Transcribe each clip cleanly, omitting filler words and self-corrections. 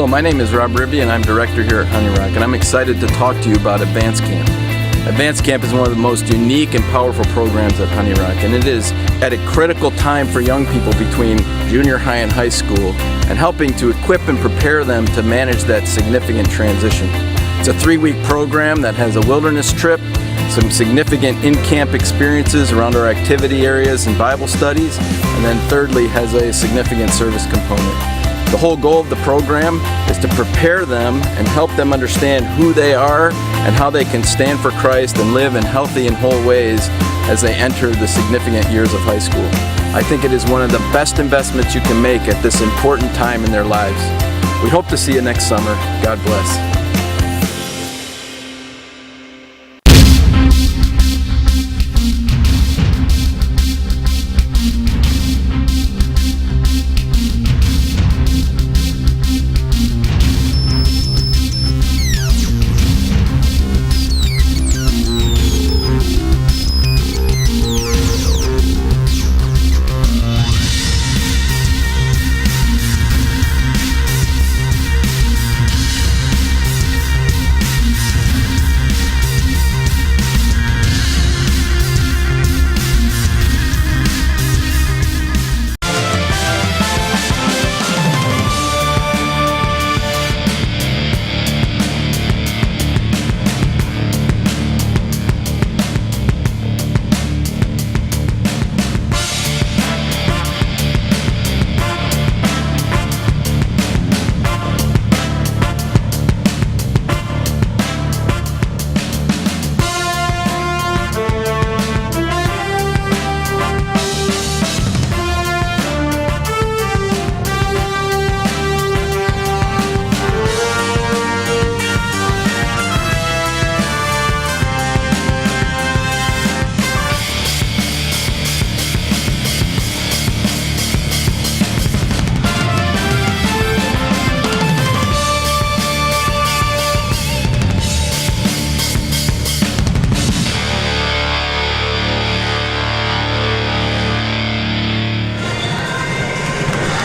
my name is Rob Ribby, and I'm director here at Honey Rock, and I'm excited to talk to you about Advanced Camp. Advanced Camp is one of the most unique and powerful programs at Honey Rock, and it is at a critical time for young people between junior high and high school, and helping to equip and prepare them to manage that significant transition. It's a 3-week program that has a wilderness trip, some significant in-camp experiences around our activity areas and Bible studies, and then thirdly has a significant service component. The whole goal of the program is to prepare them and help them understand who they are and how they can stand for Christ and live in healthy and whole ways as they enter the significant years of high school. I think it is one of the best investments you can make at this important time in their lives. We hope to see you next summer. God bless.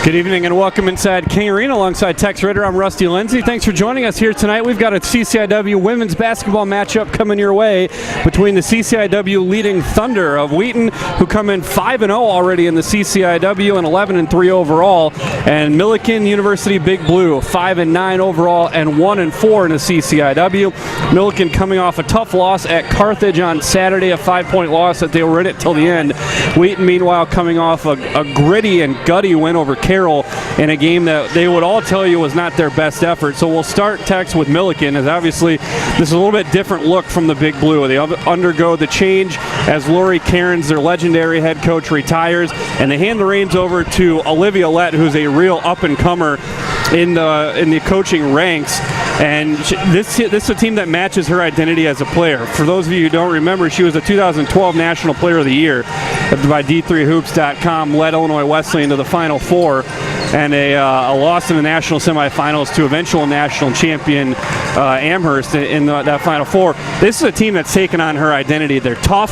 Good evening and welcome inside King Arena alongside Tex Ritter. I'm Rusty Lindsay. Thanks for joining us here tonight. We've got a CCIW women's basketball matchup coming your way between the CCIW leading Thunder of Wheaton, who come in 5-0 already in the CCIW and 11-3 overall, and Millikin University Big Blue, 5-9 overall and 1-4 in the CCIW. Millikin coming off a tough loss at Carthage on Saturday, a 5-point loss that they were in it till the end. Wheaton, meanwhile, coming off a gritty and gutty win over Carroll in a game that they would all tell you was not their best effort. So we'll start, Tex, with Millikin, as obviously this is a little bit different look from the Big Blue. They undergo the change as Lori Cairns, their legendary head coach, retires, and they hand the reins over to Olivia Lett, who's a real up-and-comer in the coaching ranks. And this is a team that matches her identity as a player. For those of you who don't remember, she was a 2012 National Player of the Year by D3Hoops.com, led Illinois Wesleyan to the Final Four, and a loss in the national semifinals to eventual national champion Amherst in that Final Four. This is a team that's taken on her identity. They're tough.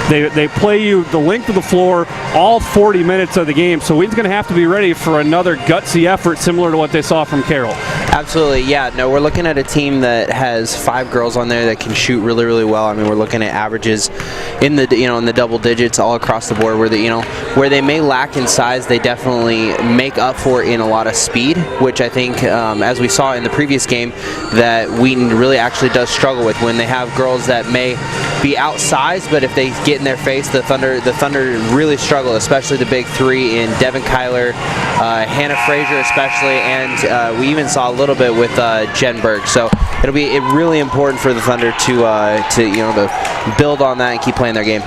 They play you the length of the floor all 40 minutes of the game, so we're going to have to be ready for another gutsy effort similar to what they saw from Carroll. Absolutely, yeah. No, we're looking at a team that has 5 girls on there that can shoot really, really well. I mean, we're looking at averages in the double digits all across the board. Where they may lack in size, they definitely make up for in a lot of speed, which I think, as we saw in the previous game, that Wheaton really actually does struggle with when they have girls that may be outsized, but if they get in their face, the Thunder really struggle, especially the big 3 in Devin Kyler, Hannah Frazier especially, and we even saw a little bit with Jen Berg. So it'll be really important for the Thunder to build on that and keep playing their game.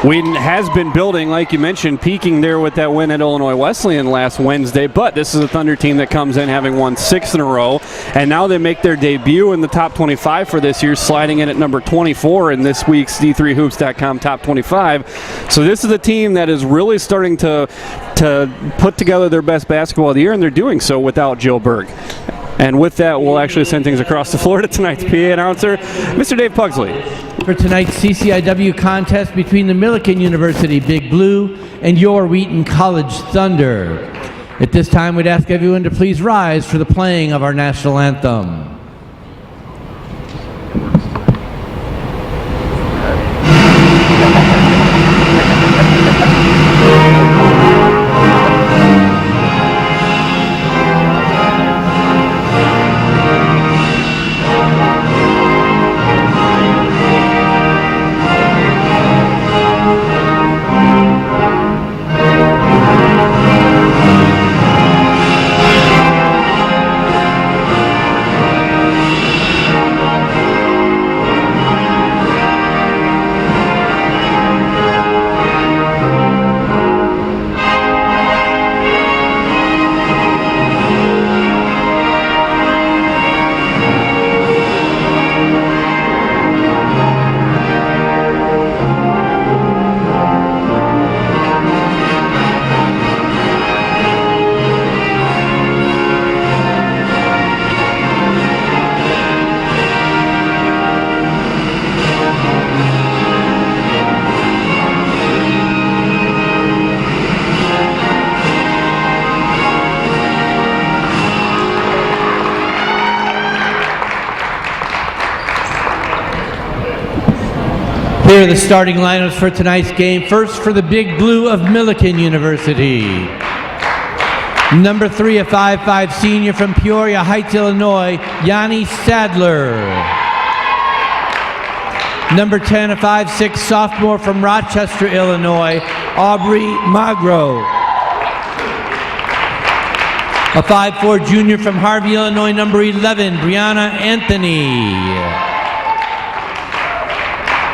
Wheaton has been building, like you mentioned, peaking there with that win at Illinois Wesleyan last Wednesday, but this is a Thunder team that comes in having won 6 in a row, and now they make their debut in the top 25 for this year, sliding in at number 24 in this week's D3Hoops.com top 25. So this is a team that is really starting to put together their best basketball of the year, and they're doing so without Jill Berg. And with that, we'll actually send things across to Florida tonight's PA announcer, Mr. Dave Pugsley. For tonight's CCIW contest between the Millikin University Big Blue and your Wheaton College Thunder. At this time, we'd ask everyone to please rise for the playing of our national anthem. Here are the starting lineups for tonight's game. First for the Big Blue of Millikin University. Number 3, a 5'5" senior from Peoria Heights, Illinois, Yanni Sadler. Number 10, a 5'6" sophomore from Rochester, Illinois, Aubrey Magro. A 5'4" junior from Harvey, Illinois, number 11, Brianna Anthony.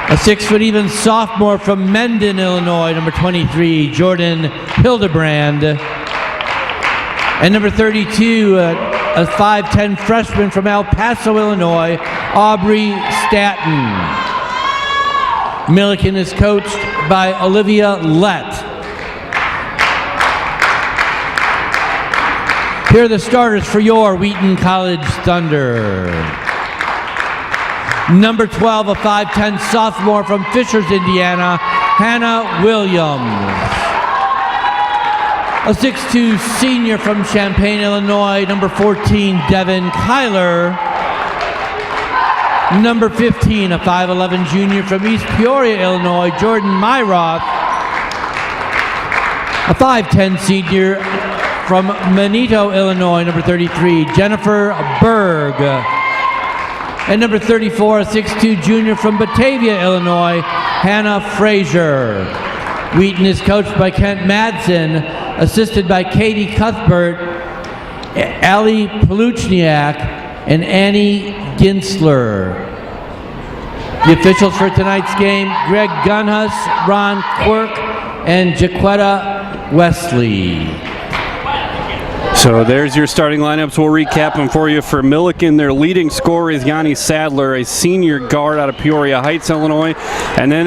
A 6 foot even sophomore from Mendon, Illinois, number 23, Jordan Hildebrand. And number 32, a 5'10" freshman from El Paso, Illinois, Aubrey Staton. Millikin is coached by Olivia Lett. Here are the starters for your Wheaton College Thunder. Number 12, a 5'10" sophomore from Fishers, Indiana, Hannah Williams. A 6'2" senior from Champaign, Illinois, number 14, Devin Kyler. Number 15, a 5'11" junior from East Peoria, Illinois, Jordan Myroth. A 5'10" senior from Manito, Illinois, number 33, Jennifer Berg. And number 34, a 6'2" junior from Batavia, Illinois, Hannah Frazier. Wheaton is coached by Kent Madsen, assisted by Katie Cuthbert, Ali Paluchniak, and Annie Ginsler. The officials for tonight's game, Greg Gunhus, Ron Quirk, and Jaquetta Wesley. So there's your starting lineups. We'll recap them for you. For Millikin, their leading scorer is Yanni Sadler, a senior guard out of Peoria Heights, Illinois. And then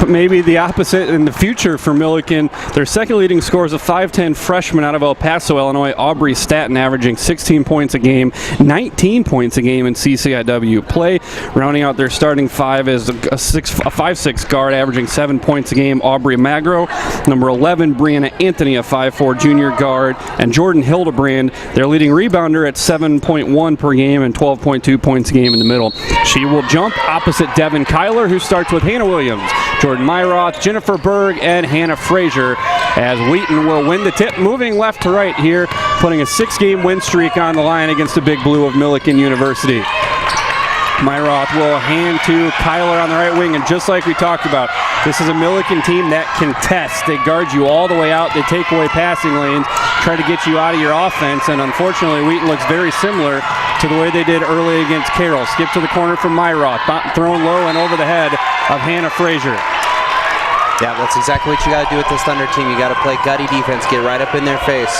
maybe the opposite in the future for Millikin, their second leading scorer is a 5'10" freshman out of El Paso, Illinois, Aubrey Staton, averaging 16 points a game, 19 points a game in CCIW play. Rounding out their starting five is a 5'6" guard, averaging 7 points a game, Aubrey Magro. Number 11, Brianna Anthony, a 5'4" junior guard, and Jordan Hildebrand, their leading rebounder at 7.1 per game and 12.2 points a game in the middle. She will jump opposite Devin Kyler, who starts with Hannah Williams, Jordan Myroth, Jennifer Berg, and Hannah Frazier, as Wheaton will win the tip, moving left to right here, putting a 6-game win streak on the line against the Big Blue of Millikin University. Myroth will hand to Kyler on the right wing, and just like we talked about, this is a Millikin team that can test. They guard you all the way out. They take away passing lanes, try to get you out of your offense, and unfortunately Wheaton looks very similar to the way they did early against Carroll. Skip to the corner from Myroth, thrown low and over the head of Hannah Frazier. Yeah, that's exactly what you got to do with this Thunder team. You got to play gutty defense, get right up in their face.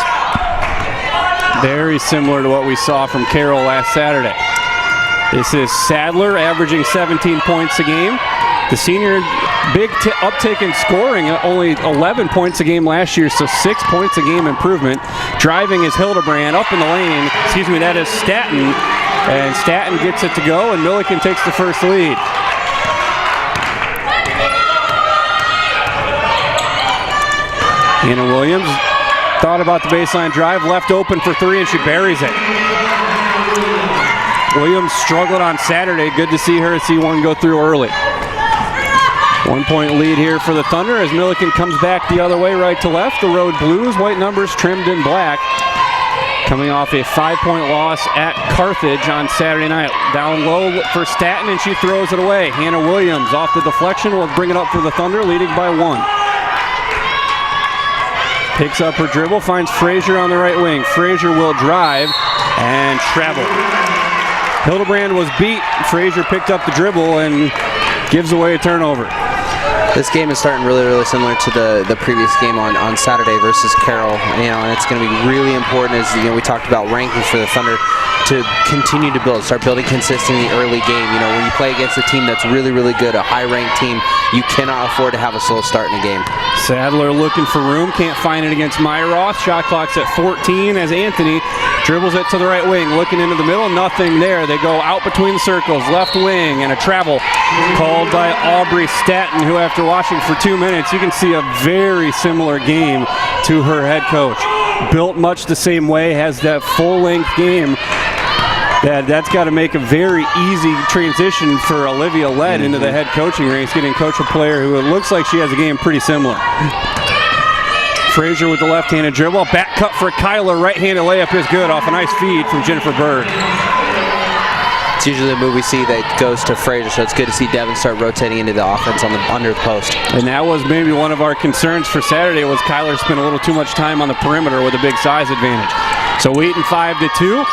Very similar to what we saw from Carroll last Saturday. This is Sadler averaging 17 points a game. The senior, big uptick in scoring, only 11 points a game last year, so 6 points a game improvement. Driving is Hildebrand up in the lane. That is Staton. And Staton gets it to go, and Millikin takes the first lead. Hannah Williams thought about the baseline drive, left open for three, and she buries it. Williams struggled on Saturday. Good to see her see one go through early. 1 point lead here for the Thunder as Millikin comes back the other way, right to left. The road blues, white numbers trimmed in black. Coming off a 5-point loss at Carthage on Saturday night. Down low for Staton, and she throws it away. Hannah Williams off the deflection will bring it up for the Thunder, leading by 1. Picks up her dribble, finds Frazier on the right wing. Frazier will drive and travel. Hildebrand was beat. Frazier picked up the dribble and gives away a turnover. This game is starting really, really similar to the previous game on Saturday versus Carroll. And it's going to be really important as we talked about rankings for the Thunder to continue to start building consistently early game. When you play against a team that's really, really good, a high-ranked team, you cannot afford to have a slow start in a game. Sadler looking for room, can't find it against Myroth. Shot clock's at 14 as Anthony dribbles it to the right wing, looking into the middle, nothing there. They go out between the circles, left wing, and a travel called by Aubrey Staton, who after watching for 2 minutes, you can see a very similar game to her head coach. Built much the same way, has that full-length game. That's got to make a very easy transition for Olivia Led into the head coaching ranks, getting coach a player who it looks like she has a game pretty similar. Frazier with the left-handed dribble. Back cut for Kyler. Right-handed layup is good off a nice feed from Jennifer Berg. It's usually the move we see that goes to Frazier, so it's good to see Devin start rotating into the offense on the under the post. And that was maybe one of our concerns for Saturday was Kyler spent a little too much time on the perimeter with a big size advantage. So Wheaton 5-2.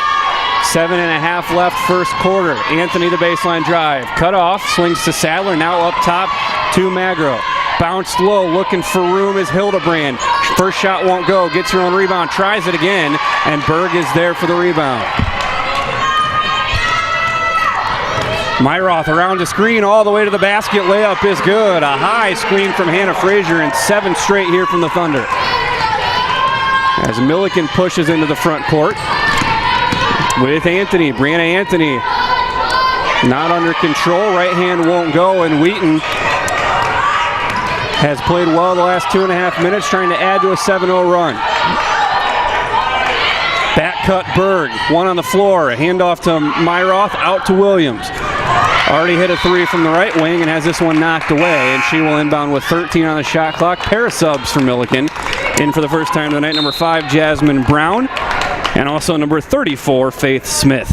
7.5 left first quarter. Anthony the baseline drive. Cut off, swings to Sadler, now up top to Magro. Bounced low, looking for room is Hildebrand. First shot won't go, gets her own rebound, tries it again, and Berg is there for the rebound. Myroth around the screen all the way to the basket. Layup is good. A high screen from Hannah Frazier, and 7 straight here from the Thunder. As Millikin pushes into the front court with Anthony. Brianna Anthony not under control. Right hand won't go, and Wheaton has played well the last 2.5 minutes, trying to add to a 7-0 run. Back cut Berg, one on the floor. A handoff to Myroth, out to Williams. Already hit a 3 from the right wing and has this one knocked away, and she will inbound with 13 on the shot clock. Pair of subs for Millikin. In for the first time tonight, number 5, Jasmine Brown, and also number 34, Faith Smith.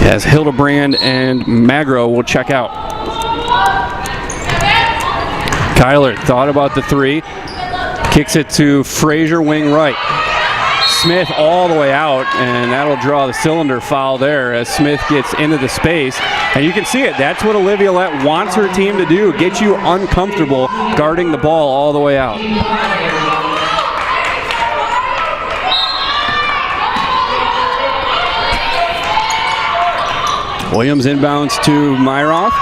As Hildebrand and Magro will check out. Kyler thought about the 3, kicks it to Frazier, wing right. Smith all the way out, and that'll draw the cylinder foul there as Smith gets into the space. And you can see it. That's what Olivia Lett wants her team to do, get you uncomfortable guarding the ball all the way out. Williams inbounds to Myroth.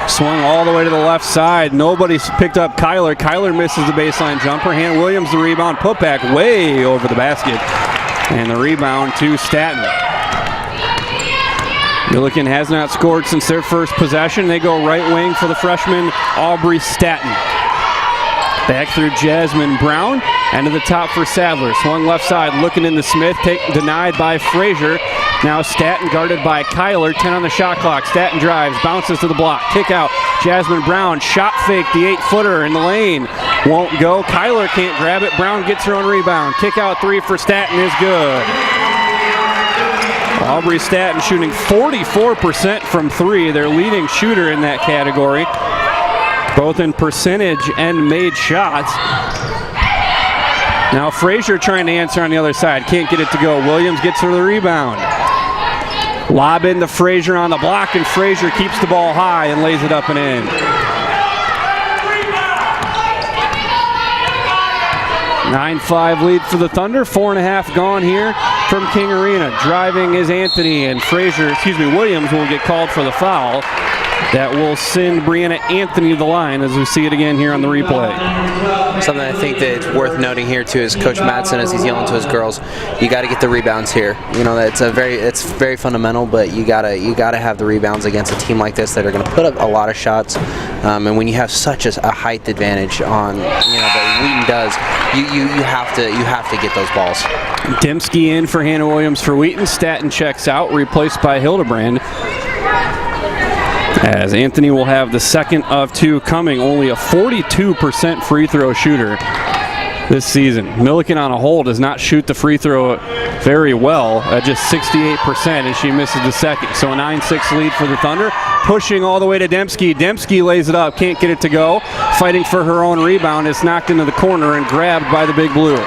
Swung all the way to the left side. Nobody's picked up Kyler. Kyler misses the baseline jumper. Hannah Williams the rebound. Put back way over the basket. And the rebound to Staton. Millikin has not scored since their first possession. They go right wing for the freshman Aubrey Staton. Back through Jasmine Brown. And to the top for Sadler. Swung left side, looking into Smith. Denied by Frazier. Now Staton guarded by Kyler. 10 on the shot clock. Staton drives, bounces to the block. Kick out. Jasmine Brown shot fake the 8-footer in the lane. Won't go. Kyler can't grab it. Brown gets her own rebound. Kick out 3 for Staton is good. Aubrey Staton shooting 44% from 3. Their leading shooter in that category, both in percentage and made shots. Now Frazier trying to answer on the other side. Can't get it to go. Williams gets her the rebound. Lob into Frazier on the block, and Frazier keeps the ball high and lays it up and in. 9-5 lead for the Thunder. 4.5 gone here from King Arena. Driving is Anthony, and Williams will get called for the foul. That will send Brianna Anthony to the line as we see it again here on the replay. Something I think that's worth noting here too is Coach Madsen, as he's yelling to his girls, you got to get the rebounds here. You know, it's very fundamental, but you gotta have the rebounds against a team like this that are going to put up a lot of shots. And when you have such a height advantage on, that Wheaton does, you have to get those balls. Dembski in for Hannah Williams for Wheaton. Staton checks out, replaced by Hildebrand. As Anthony will have the second of two coming, only a 42% free throw shooter this season. Millikin on a whole does not shoot the free throw very well at just 68%, and she misses the second. So a 9-6 lead for the Thunder. Pushing all the way to Dembski. Dembski lays it up, can't get it to go. Fighting for her own rebound. It's knocked into the corner and grabbed by the Big Blue.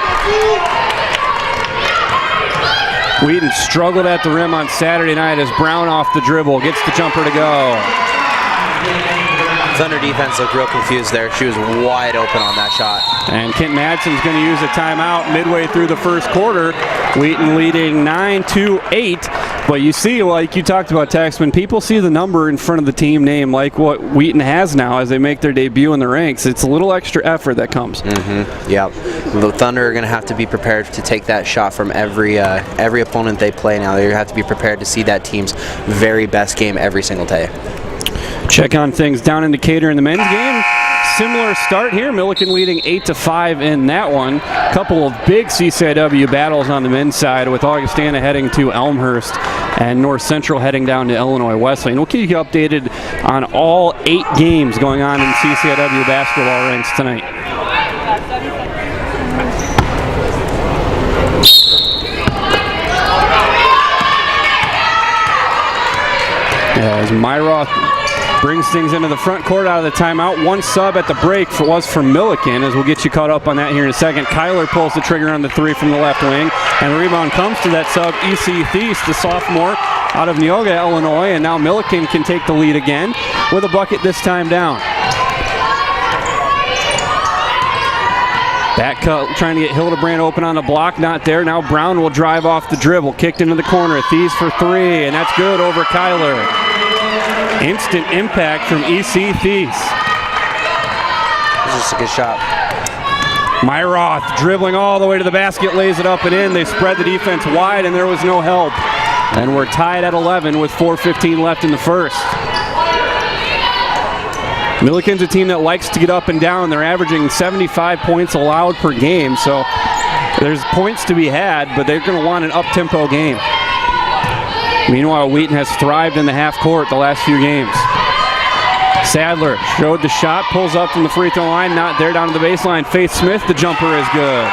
Wheaton struggled at the rim on Saturday night as Brown off the dribble gets the jumper to go. Thunder defense looked real confused there. She was wide open on that shot. And Kent Madsen's going to use a timeout midway through the first quarter. Wheaton leading 9-8. But you see, like you talked about, Taxman, people see the number in front of the team name like what Wheaton has now as they make their debut in the ranks. It's a little extra effort that comes. Yep. The Thunder are going to have to be prepared to take that shot from every opponent they play now. They have to be prepared to see that team's very best game every single day. Check on things down in Decatur in the men's game. Similar start here. Millikin leading 8-5 in that one. Couple of big CCIW battles on the men's side, with Augustana heading to Elmhurst and North Central heading down to Illinois Wesleyan. We'll keep you updated on all 8 games going on in CCIW basketball ranks tonight. As Myroth brings things into the front court out of the timeout. One sub at the break was for Millikin, as we'll get you caught up on that here in a second. Kyler pulls the trigger on the three from the left wing, and the rebound comes to that sub, E.C. Thies, the sophomore out of Neoga, Illinois, and now Millikin can take the lead again with a bucket this time down. Back cut, trying to get Hildebrand open on the block, not there. Now Brown will drive off the dribble, kicked into the corner. Thies for three, and that's good over Kyler. Instant impact from E.C. Thies. This is a good shot. Myroth dribbling all the way to the basket, lays it up and in. They spread the defense wide, and there was no help. And we're tied at 11 with 4:15 left in the first. Millikin's a team that likes to get up and down. They're averaging 75 points allowed per game, so there's points to be had, but they're going to want an up-tempo game. Meanwhile, Wheaton has thrived in the half court the last few games. Sadler showed the shot, pulls up from the free throw line, not there, down to the baseline. Faith Smith, the jumper is good.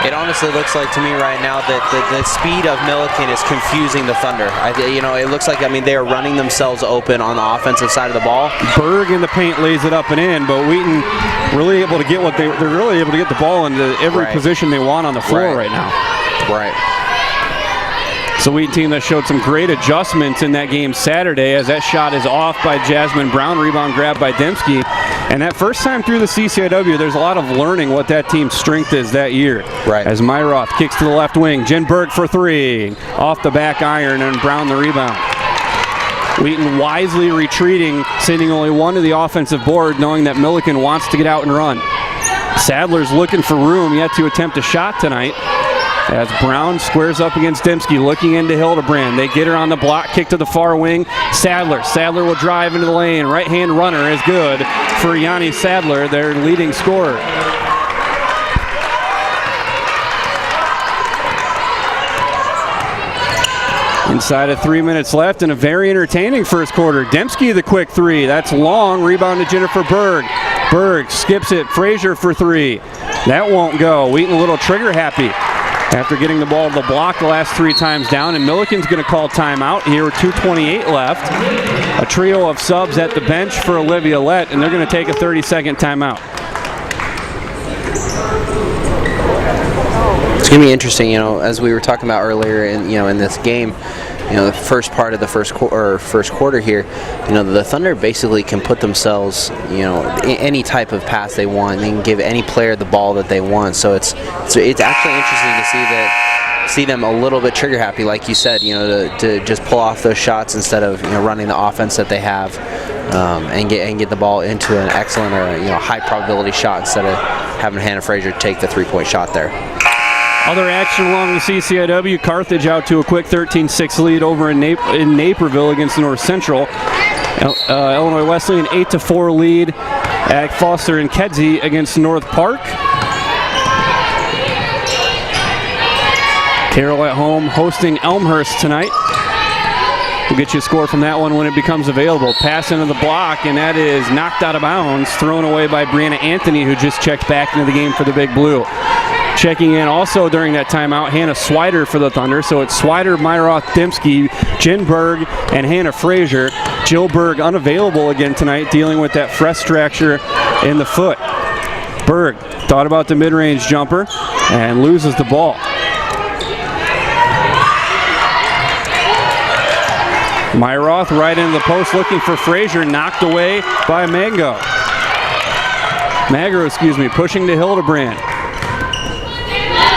It honestly looks like to me right now that the speed of Millikin is confusing the Thunder. It looks like, they are running themselves open on the offensive side of the ball. Berg in the paint lays it up and in, but Wheaton really able to get they're really able to get the ball into every position they want on the floor right now. Right. It's a Wheaton team that showed some great adjustments in that game Saturday, as that shot is off by Jasmine Brown, rebound grabbed by Dembski. And that first time through the CCIW, there's a lot of learning what that team's strength is that year. Right. As Myroth kicks to the left wing, Jen Berg for three, off the back iron, and Brown the rebound. Wheaton wisely retreating, sending only one to the offensive board, knowing that Millikin wants to get out and run. Sadler's looking for room, yet to attempt a shot tonight, as Brown squares up against Dembski, looking into Hildebrand. They get her on the block, kick to the far wing. Sadler will drive into the lane. Right-hand runner is good for Yanni Sadler, their leading scorer. Inside of 3 minutes left, and a very entertaining first quarter. Dembski the quick three. That's long. Rebound to Jennifer Berg. Berg skips it. Frazier for three. That won't go. Wheaton a little trigger happy after getting the ball to the block the last 3 times down, and Millikin's going to call timeout here with 2:28 left. A trio of subs at the bench for Olivia Lett, and they're going to take a 30-second timeout. It's going to be interesting, as we were talking about earlier in this game. the first part of the first quarter here, the Thunder basically can put themselves, any type of pass they want. They can give any player the ball that they want. So it's actually interesting to see them a little bit trigger happy, like you said, to just pull off those shots instead of running the offense that they have, and get the ball into an excellent or high probability shot instead of having Hannah Frazier take the 3-point shot there. Other action along the CCIW, Carthage out to a quick 13-6 lead over in Naperville against North Central. Illinois Wesleyan 8-4 lead at Foster and Kedzie against North Park. Carroll at home hosting Elmhurst tonight. We'll get you a score from that one when it becomes available. Pass into the block, and that is knocked out of bounds, thrown away by Brianna Anthony, who just checked back into the game for the Big Blue. Checking in also during that timeout, Hannah Swider for the Thunder. So it's Swider, Myroth, Dembski, Jen Berg, and Hannah Frazier. Jill Berg unavailable again tonight, dealing with that fresh fracture in the foot. Berg thought about the mid-range jumper and loses the ball. Myroth right into the post looking for Frazier, knocked away by Magro, pushing to Hildebrand.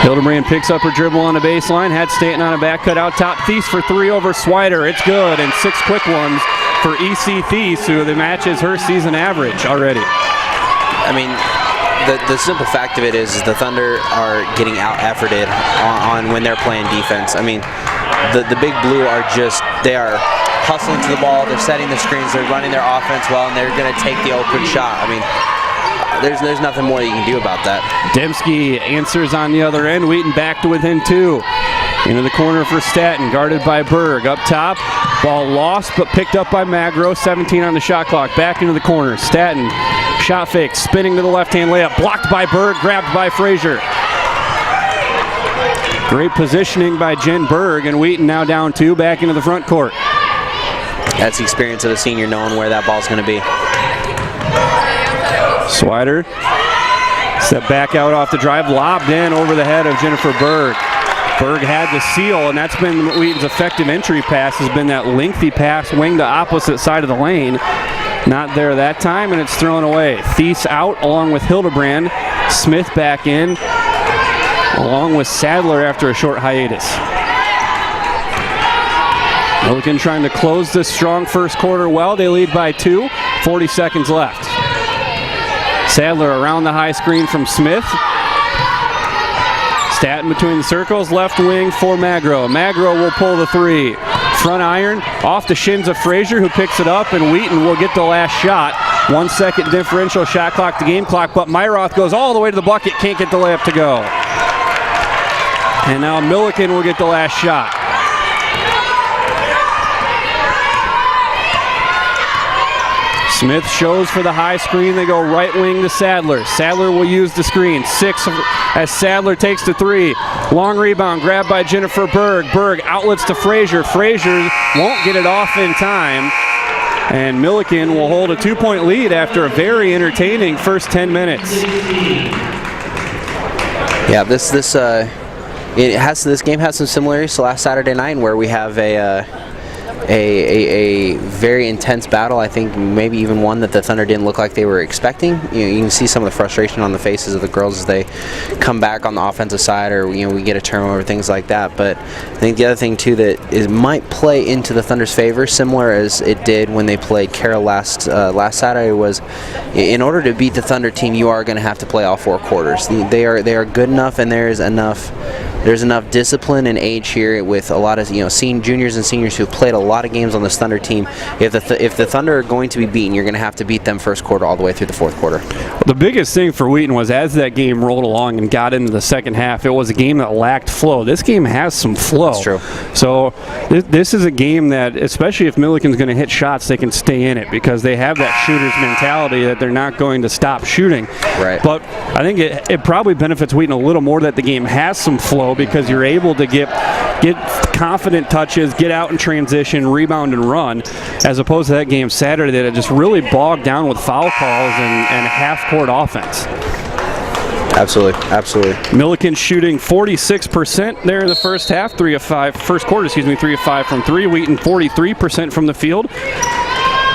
Hildebrand picks up her dribble on the baseline, had Stanton on a back cut out top. Thies for 3 over Swider. It's good, and 6 quick ones for EC Thies, who matches her season average already. I mean, the simple fact of it is the Thunder are getting out-efforted on when they're playing defense. I mean, the Big Blue they are hustling to the ball, they're setting the screens, they're running their offense well, and they're going to take the open shot. I mean, there's nothing more you can do about that. Dembski answers on the other end. Wheaton back to within 2. Into the corner for Stanton, guarded by Berg. Up top, ball lost, but picked up by Magro. 17 on the shot clock. Back into the corner. Stanton, shot fake, spinning to the left-hand layup. Blocked by Berg, grabbed by Frazier. Great positioning by Jen Berg, and Wheaton now down 2, back into the front court. That's the experience of a senior, knowing where that ball's going to be. Swider, step back out off the drive, lobbed in over the head of Jennifer Berg. Berg had the seal, and that's been Wheaton's effective entry pass, has been that lengthy pass, wing to opposite side of the lane. Not there that time, and it's thrown away. Thies out along with Hildebrand. Smith back in, along with Sadler after a short hiatus. Millikin trying to close this strong first quarter well. They lead by 2, 40 seconds left. Sadler around the high screen from Smith. Stanton between the circles, left wing for Magro. Magro will pull the 3. Front iron off the shins of Frazier, who picks it up, and Wheaton will get the last shot. 1 second differential shot clock to game clock, but Myroth goes all the way to the bucket, can't get the layup to go. And now Millikin will get the last shot. Smith shows for the high screen. They go right wing to Sadler. Sadler will use the screen. 6 as Sadler takes the 3. Long rebound grabbed by Jennifer Berg. Berg outlets to Frazier. Frazier won't get it off in time. And Millikin will hold a 2-point lead after a very entertaining first 10 minutes. Yeah, this game has some similarities to last Saturday night, where we have a very intense battle. I think maybe even one that the Thunder didn't look like they were expecting. You can see some of the frustration on the faces of the girls as they come back on the offensive side, or we get a turnover, things like that. But I think the other thing too that might play into the Thunder's favor, similar as it did when they played Carroll last Saturday, was in order to beat the Thunder team, you are going to have to play all 4 quarters. They are good enough, and there's enough discipline and age here with a lot of juniors and seniors who've played a lot of games on this Thunder team. If the Thunder are going to be beaten, you're going to have to beat them first quarter all the way through the fourth quarter. The biggest thing for Wheaton was as that game rolled along and got into the second half, it was a game that lacked flow. This game has some flow. That's true. So this is a game that, especially if Millikin's going to hit shots, they can stay in it because they have that shooter's mentality that they're not going to stop shooting. Right. But I think it probably benefits Wheaton a little more that the game has some flow, because you're able to get confident touches, get out in transition, rebound and run, as opposed to that game Saturday that it just really bogged down with foul calls and half-court offense. Absolutely, absolutely. Millikin shooting 46% there in the first half, 3 of 5, first quarter, 3 of 5 from 3. Wheaton 43% from the field,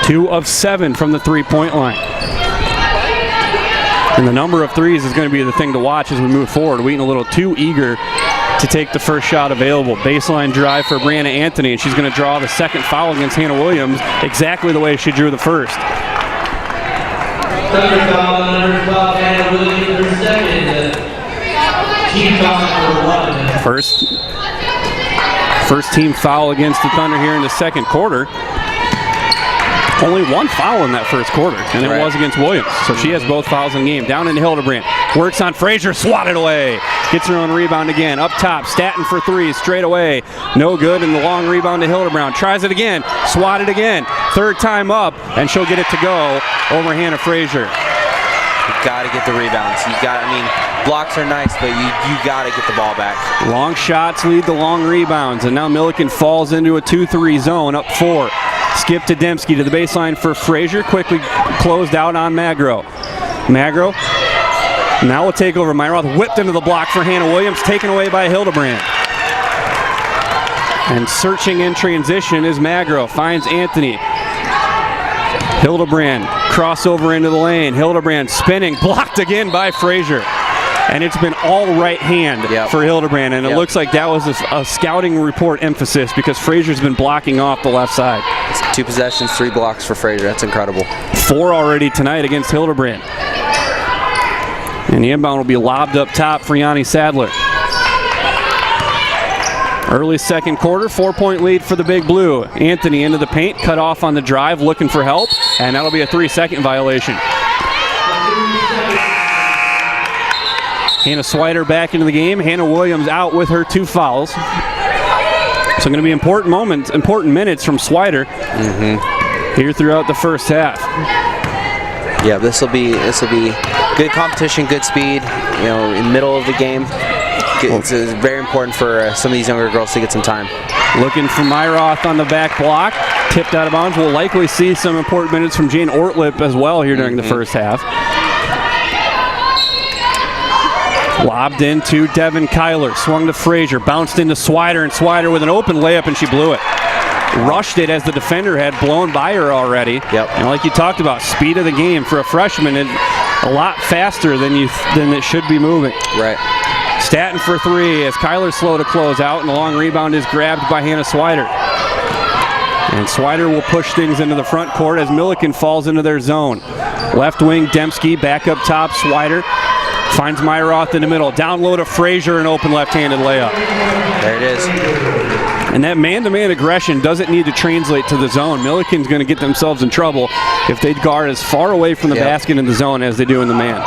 2 of 7 from the three-point line. And the number of threes is going to be the thing to watch as we move forward. Wheaton a little too eager to take the first shot available. Baseline drive for Brianna Anthony, and she's going to draw the second foul against Hannah Williams exactly the way she drew the first. First team foul against the Thunder here in the second quarter. Only one foul in that first quarter, and it was against Williams. So she has both fouls in the game. Down into Hildebrand. Works on Frazier, swatted away. Gets her own rebound again. Up top, Staton for 3, straight away. No good, and the long rebound to Hildebrand. Tries it again, swatted again. Third time up, and she'll get it to go over Hannah Frazier. You got to get the rebounds. Blocks are nice, but you got to get the ball back. Long shots lead the long rebounds, and now Millikin falls into a 2-3 zone, up 4. Skip to Dembski to the baseline for Frazier. Quickly closed out on Magro. Magro now will take over. Myroth whipped into the block for Hannah Williams, taken away by Hildebrand. And searching in transition is Magro. Finds Anthony. Hildebrand crossover into the lane. Hildebrand spinning, blocked again by Frazier. And it's been all right hand for Hildebrand, and it looks like that was a scouting report emphasis because Frazier's been blocking off the left side. It's 2 possessions, 3 blocks for Frazier. That's incredible. 4 already tonight against Hildebrand. And the inbound will be lobbed up top for Yanni Sadler. Early second quarter, 4-point lead for the Big Blue. Anthony into the paint, cut off on the drive, looking for help, and that'll be a 3-second violation. Hannah Swider back into the game. Hannah Williams out with her 2 fouls. So going to be important minutes from Swider here throughout the first half. Yeah, this will be good competition, good speed. In the middle of the game, it's very important for some of these younger girls to get some time. Looking for Myroth on the back block, tipped out of bounds. We'll likely see some important minutes from Jane Ortlip as well here during the first half. Lobbed into Devin Kyler, swung to Frazier, bounced into Swider, and Swider with an open layup, and she blew it. Rushed it as the defender had blown by her already. And like you talked about, speed of the game for a freshman, and a lot faster than it should be moving. Right. Staton for 3 as Kyler's slow to close out, and the long rebound is grabbed by Hannah Swider. And Swider will push things into the front court as Millikin falls into their zone. Left wing, Dembski, back up top, Swider. Finds Myroth in the middle. Down low to Frazier, an open left-handed layup. There it is. And that man-to-man aggression doesn't need to translate to the zone. Millikin's going to get themselves in trouble if they guard as far away from the basket in the zone as they do in the man.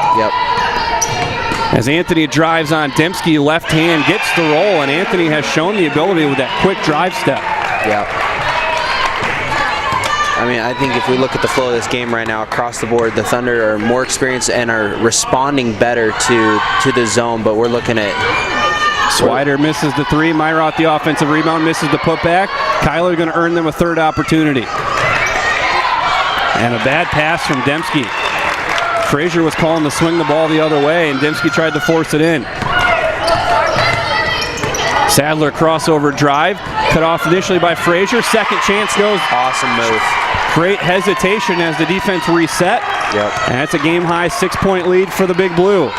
As Anthony drives on Dembski, left hand gets the roll, and Anthony has shown the ability with that quick drive step. I think if we look at the flow of this game right now across the board, the Thunder are more experienced and are responding better to the zone, but we're looking at... Swider misses the 3. Myroth, the offensive rebound, misses the putback. Kyler going to earn them a 3rd opportunity. And a bad pass from Dembski. Frazier was calling to swing the ball the other way, and Dembski tried to force it in. Sadler crossover drive, cut off initially by Frazier. Second chance goes. Awesome move. Great hesitation as the defense reset. And that's a game-high 6-point lead for the Big Blue.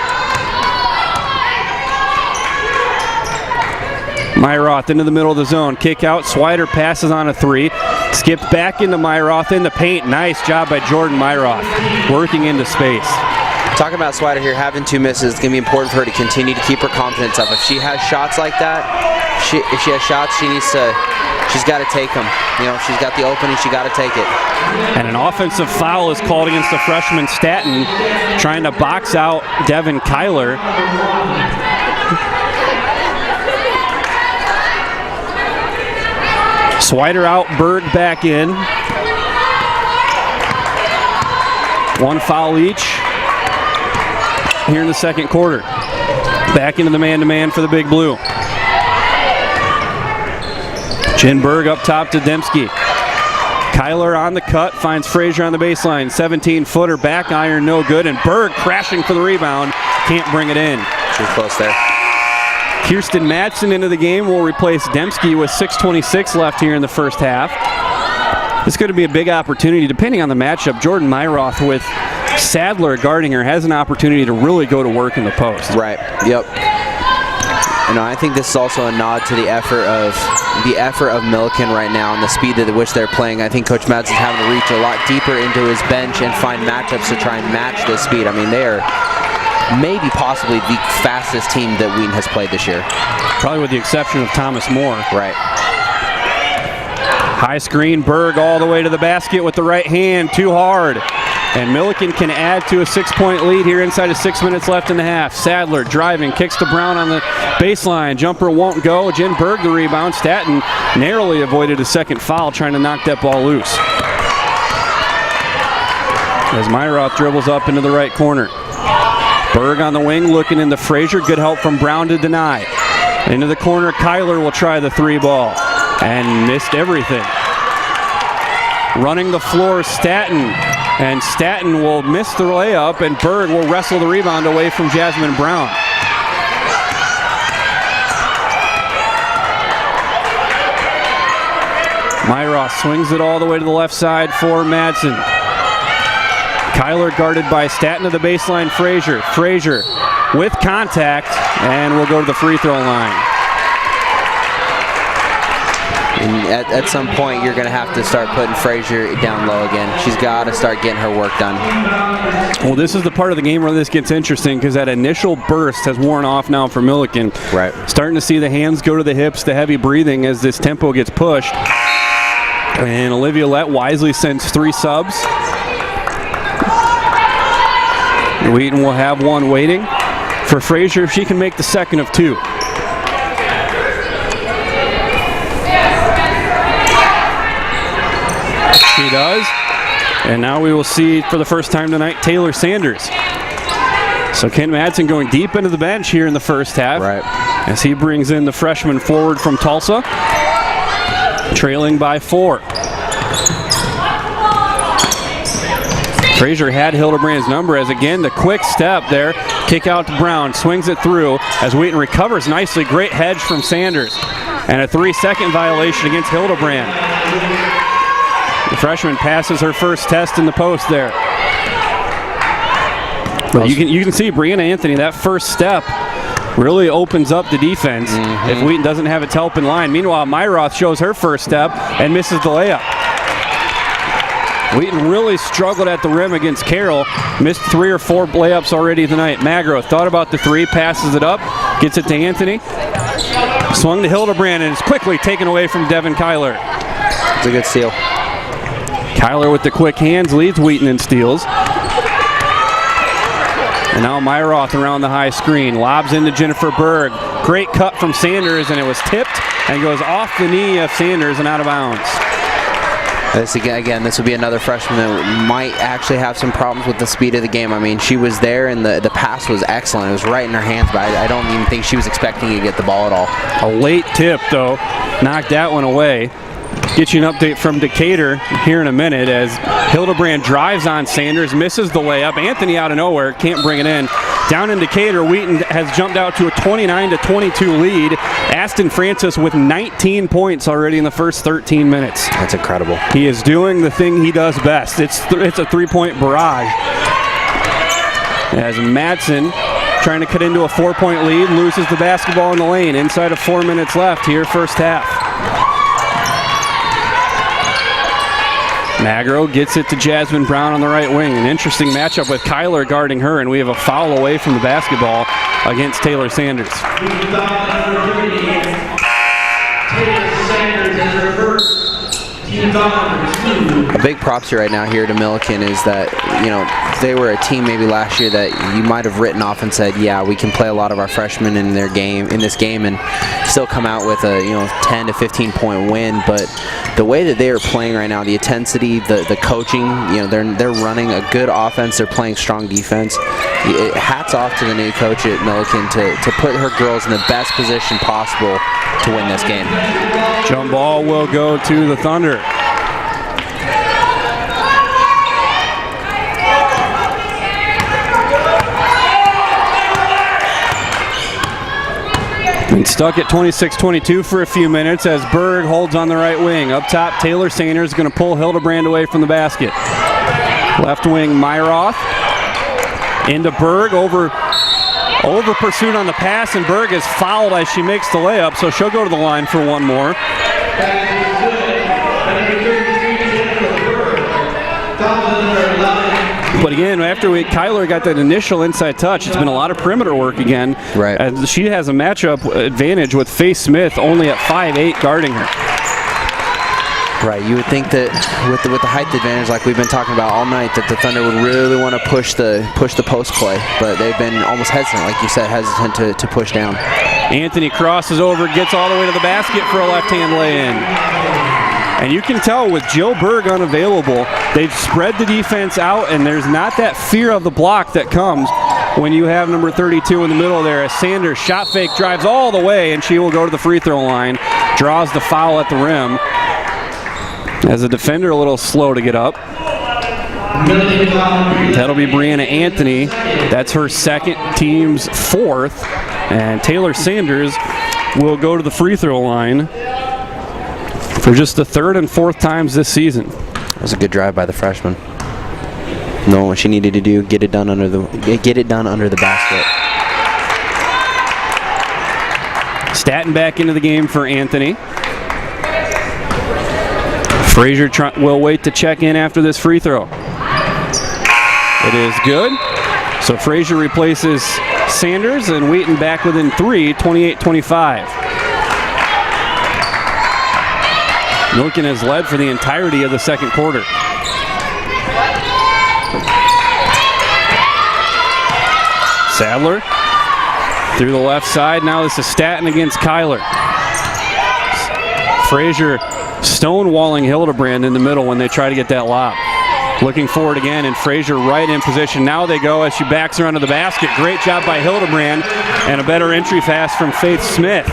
Myroth into the middle of the zone. Kick out. Swider passes on a 3. Skipped back into Myroth in the paint. Nice job by Jordan Myroth working into space. Talking about Swider here, having 2 misses, it's going to be important for her to continue to keep her confidence up. If she has shots like that, if she has shots, she's got to take them. If she's got the opening, she got to take it. And an offensive foul is called against the freshman Staton, trying to box out Devin Kyler. Swider out, Berg back in. 1 foul each here in the second quarter. Back into the man-to-man for the Big Blue. Jen Berg up top to Dembski. Kyler on the cut, finds Frazier on the baseline. 17-footer back iron, no good, and Berg crashing for the rebound. can't bring it in. Too close there. Kirsten Madsen into the game will replace Dembski with 6:26 left here in the first half. This is going to be a big opportunity, depending on the matchup. Jordan Myroth with Sadler guarding her has an opportunity to really go to work in the post. Right. Yep. I think this is also a nod to the effort of Millikin right now and the speed at which they're playing. I think Coach Madsen's having to reach a lot deeper into his bench and find matchups to try and match this speed. I mean, they are maybe possibly the fastest team that Wheaton has played this year. Probably with the exception of Thomas More. Right. High screen, Berg all the way to the basket with the right hand, too hard. And Millikin can add to a 6-point lead here inside of 6 minutes left in the half. Sadler driving, kicks to Brown on the baseline. Jumper won't go. Jen Berg the rebound. Staten narrowly avoided a second foul trying to knock that ball loose. As Myroth dribbles up into the right corner. Berg on the wing looking into Frazier. Good help from Brown to deny. Into the corner, Kyler will try the 3 ball. And missed everything. Running the floor, Staten. And Staten will miss the layup, and Berg will wrestle the rebound away from Jasmine Brown. Myroth swings it all the way to the left side for Madsen. Kyler guarded by Staten to the baseline, Frazier. Frazier with contact, and will go to the free throw line. And at some point, you're going to have to start putting Frazier down low again. She's got to start getting her work done. Well, this is the part of the game where this gets interesting because that initial burst has worn off now for Millikin. Right. Starting to see the hands go to the hips, the heavy breathing as this tempo gets pushed. And Olivia Lett wisely sends 3 subs. Wheaton will have one waiting for Frazier if she can make the second of 2. She does. And now we will see for the first time tonight Taylor Sanders. So Kent Madsen going deep into the bench here in the first half. Right. As he brings in the freshman forward from Tulsa. Trailing by 4. Frazier had Hildebrand's number as again the quick step there. Kick out to Brown. Swings it through as Wheaton recovers nicely. Great hedge from Sanders. And a 3-second violation against Hildebrand. The freshman passes her first test in the post there. But you can see Brianna Anthony, that first step really opens up the defense if Wheaton doesn't have its help in line. Meanwhile, Myroth shows her first step and misses the layup. Wheaton really struggled at the rim against Carroll. Missed 3 or 4 layups already tonight. Magro thought about the 3, passes it up, gets it to Anthony. Swung to Hildebrand and is quickly taken away from Devin Kyler. It's a good steal. Kyler with the quick hands leads Wheaton in steals. And now Myroth around the high screen. Lobs into Jennifer Berg. Great cut from Sanders, and it was tipped and goes off the knee of Sanders and out of bounds. This will be another freshman that might actually have some problems with the speed of the game. I mean, she was there, and the pass was excellent. It was right in her hands, but I don't even think she was expecting to get the ball at all. A late tip, though. Knocked that one away. Get you an update from Decatur here in a minute as Hildebrand drives on Sanders, misses the layup. Anthony out of nowhere, can't bring it in. Down in Decatur, Wheaton has jumped out to a 29-22 lead. Aston Francis with 19 points already in the first 13 minutes. That's incredible. He is doing the thing he does best. It's a 3-point barrage. As Madsen, trying to cut into a 4-point lead, loses the basketball in the lane. Inside of 4 minutes left here, first half. Magro gets it to Jasmine Brown on the right wing. An interesting matchup with Kyler guarding her, and we have a foul away from the basketball against Taylor Sanders. A big props right now here to Millikin is that, they were a team maybe last year that you might have written off and said, yeah, we can play a lot of our freshmen in this game and still come out with a 10 to 15 point win. But the way that they are playing right now, the intensity, the coaching, they're running a good offense, they're playing strong defense. Hats off to the new coach at Millikin to put her girls in the best position possible to win this game. Jump ball will go to the Thunder. And stuck at 26-22 for a few minutes as Berg holds on the right wing. Up top, Taylor Sanders going to pull Hildebrand away from the basket. Left wing, Myroth. Into Berg, over pursuit on the pass, and Berg is fouled as she makes the layup, so she'll go to the line for one more. But again, after Kyler got that initial inside touch, it's been a lot of perimeter work again. Right. As she has a matchup advantage with Faye Smith only at 5'8" guarding her. Right. You would think that with the height advantage, like we've been talking about all night, that the Thunder would really want to push the post play, but they've been almost hesitant, like you said, hesitant to push down. Anthony crosses over, gets all the way to the basket for a left-hand lay-in. And you can tell with Jill Berg unavailable, they've spread the defense out, and there's not that fear of the block that comes when you have number 32 in the middle there. As Sanders shot fake, drives all the way, and she will go to the free throw line, draws the foul at the rim. As a defender, a little slow to get up. That'll be Brianna Anthony. That's her second, team's fourth. And Taylor Sanders will go to the free throw line for just the third and fourth times this season. That was a good drive by the freshman. Knowing what she needed to do, get it done under the basket. Staten back into the game for Anthony. Frazier will wait to check in after this free throw. It is good. So Frazier replaces Sanders, and Wheaton back within 3, 28-25. Millikin has led for the entirety of the second quarter. Sadler through the left side. Now this is Staten against Kyler. Frazier stonewalling Hildebrand in the middle when they try to get that lob. Looking forward again, and Frazier right in position. Now they go as she backs her under the basket. Great job by Hildebrand, and a better entry pass from Faith Smith.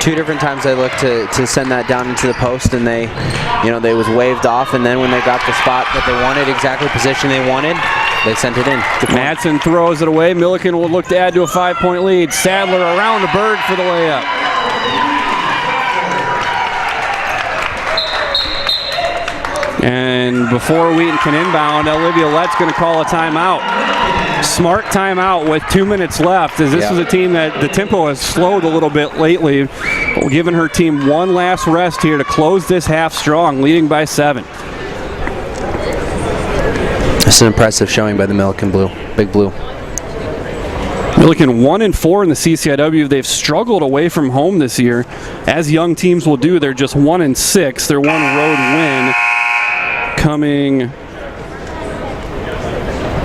Two different times they looked to send that down into the post, and they was waved off, and then when they got the spot that they wanted, exactly position they wanted, they sent it in. Madsen throws it away. Millikin will look to add to a 5-point lead. Sadler around the Berg for the layup. And before Wheaton can inbound, Olivia Lett's going to call a timeout. Smart timeout with 2 minutes left, as this is a team that the tempo has slowed a little bit lately, giving her team one last rest here to close this half strong, leading by 7. It's an impressive showing by the Millikin Blue, Big Blue. Millikin 1-4 in the CCIW. They've struggled away from home this year, as young teams will do. They're just 1-6. Their one road win coming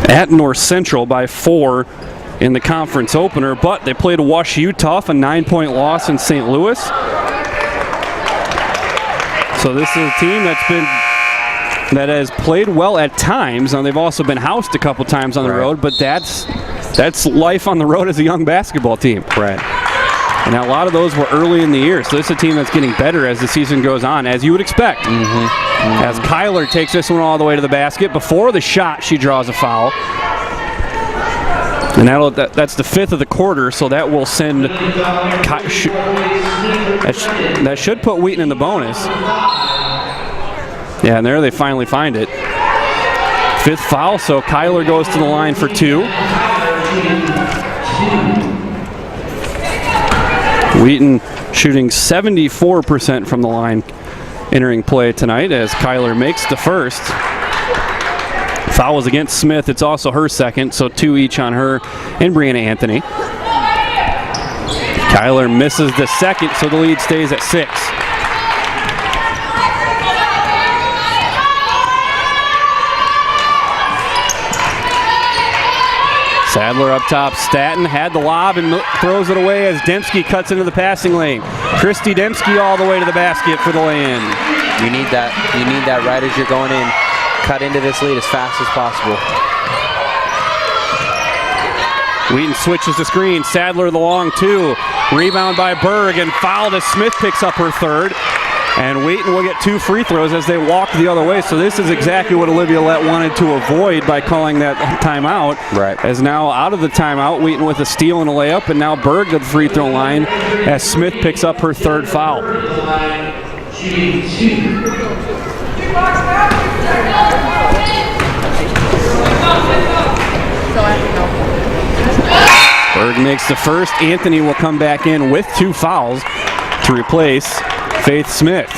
at North Central by 4 in the conference opener, but they played Wash U tough, a 9-point loss in St. Louis. So this is a team that has played well at times. Now they've also been housed a couple times on the road, but that's life on the road as a young basketball team. Right. And a lot of those were early in the year, so this is a team that's getting better as the season goes on, as you would expect. As Kyler takes this one all the way to the basket. Before the shot, she draws a foul. And that's the 5th of the quarter, so that will send that should put Wheaton in the bonus. Yeah, and there they finally find it. 5th foul, so Kyler goes to the line for 2. Wheaton shooting 74% from the line entering play tonight, as Kyler makes the first. Foul was against Smith. It's also her second, so 2 each on her and Brianna Anthony. Kyler misses the second, so the lead stays at 6. Sadler up top. Staten had the lob and throws it away as Dembski cuts into the passing lane. Christy Dembski all the way to the basket for the lay-in. You need that. You need that right as you're going in. Cut into this lead as fast as possible. Wheaton switches the screen. Sadler the long 2. Rebound by Berg, and fouled as Smith picks up her third. And Wheaton will get 2 free throws as they walk the other way. So this is exactly what Olivia Lett wanted to avoid by calling that timeout. Right. As now out of the timeout, Wheaton with a steal and a layup, and now Berg to the free throw line as Smith picks up her 3rd foul. Berg makes the first. Anthony will come back in with 2 fouls to replace Faith Smith.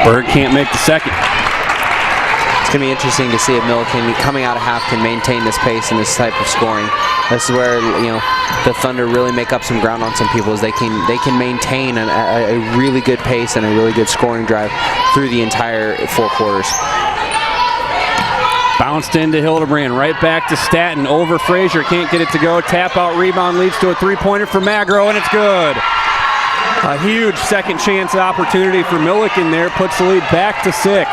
Berg can't make the second. It's going to be interesting to see if Millikin coming out of half can maintain this pace and this type of scoring. This is where, you know, the Thunder really make up some ground on some people, as they can maintain a really good pace and a really good scoring drive through the entire 4 quarters. Bounced into Hildebrand, right back to Staten, over Frazier, can't get it to go. Tap out rebound leads to a 3-pointer for Magro, and it's good. A huge second chance opportunity for Millikin there, puts the lead back to 6.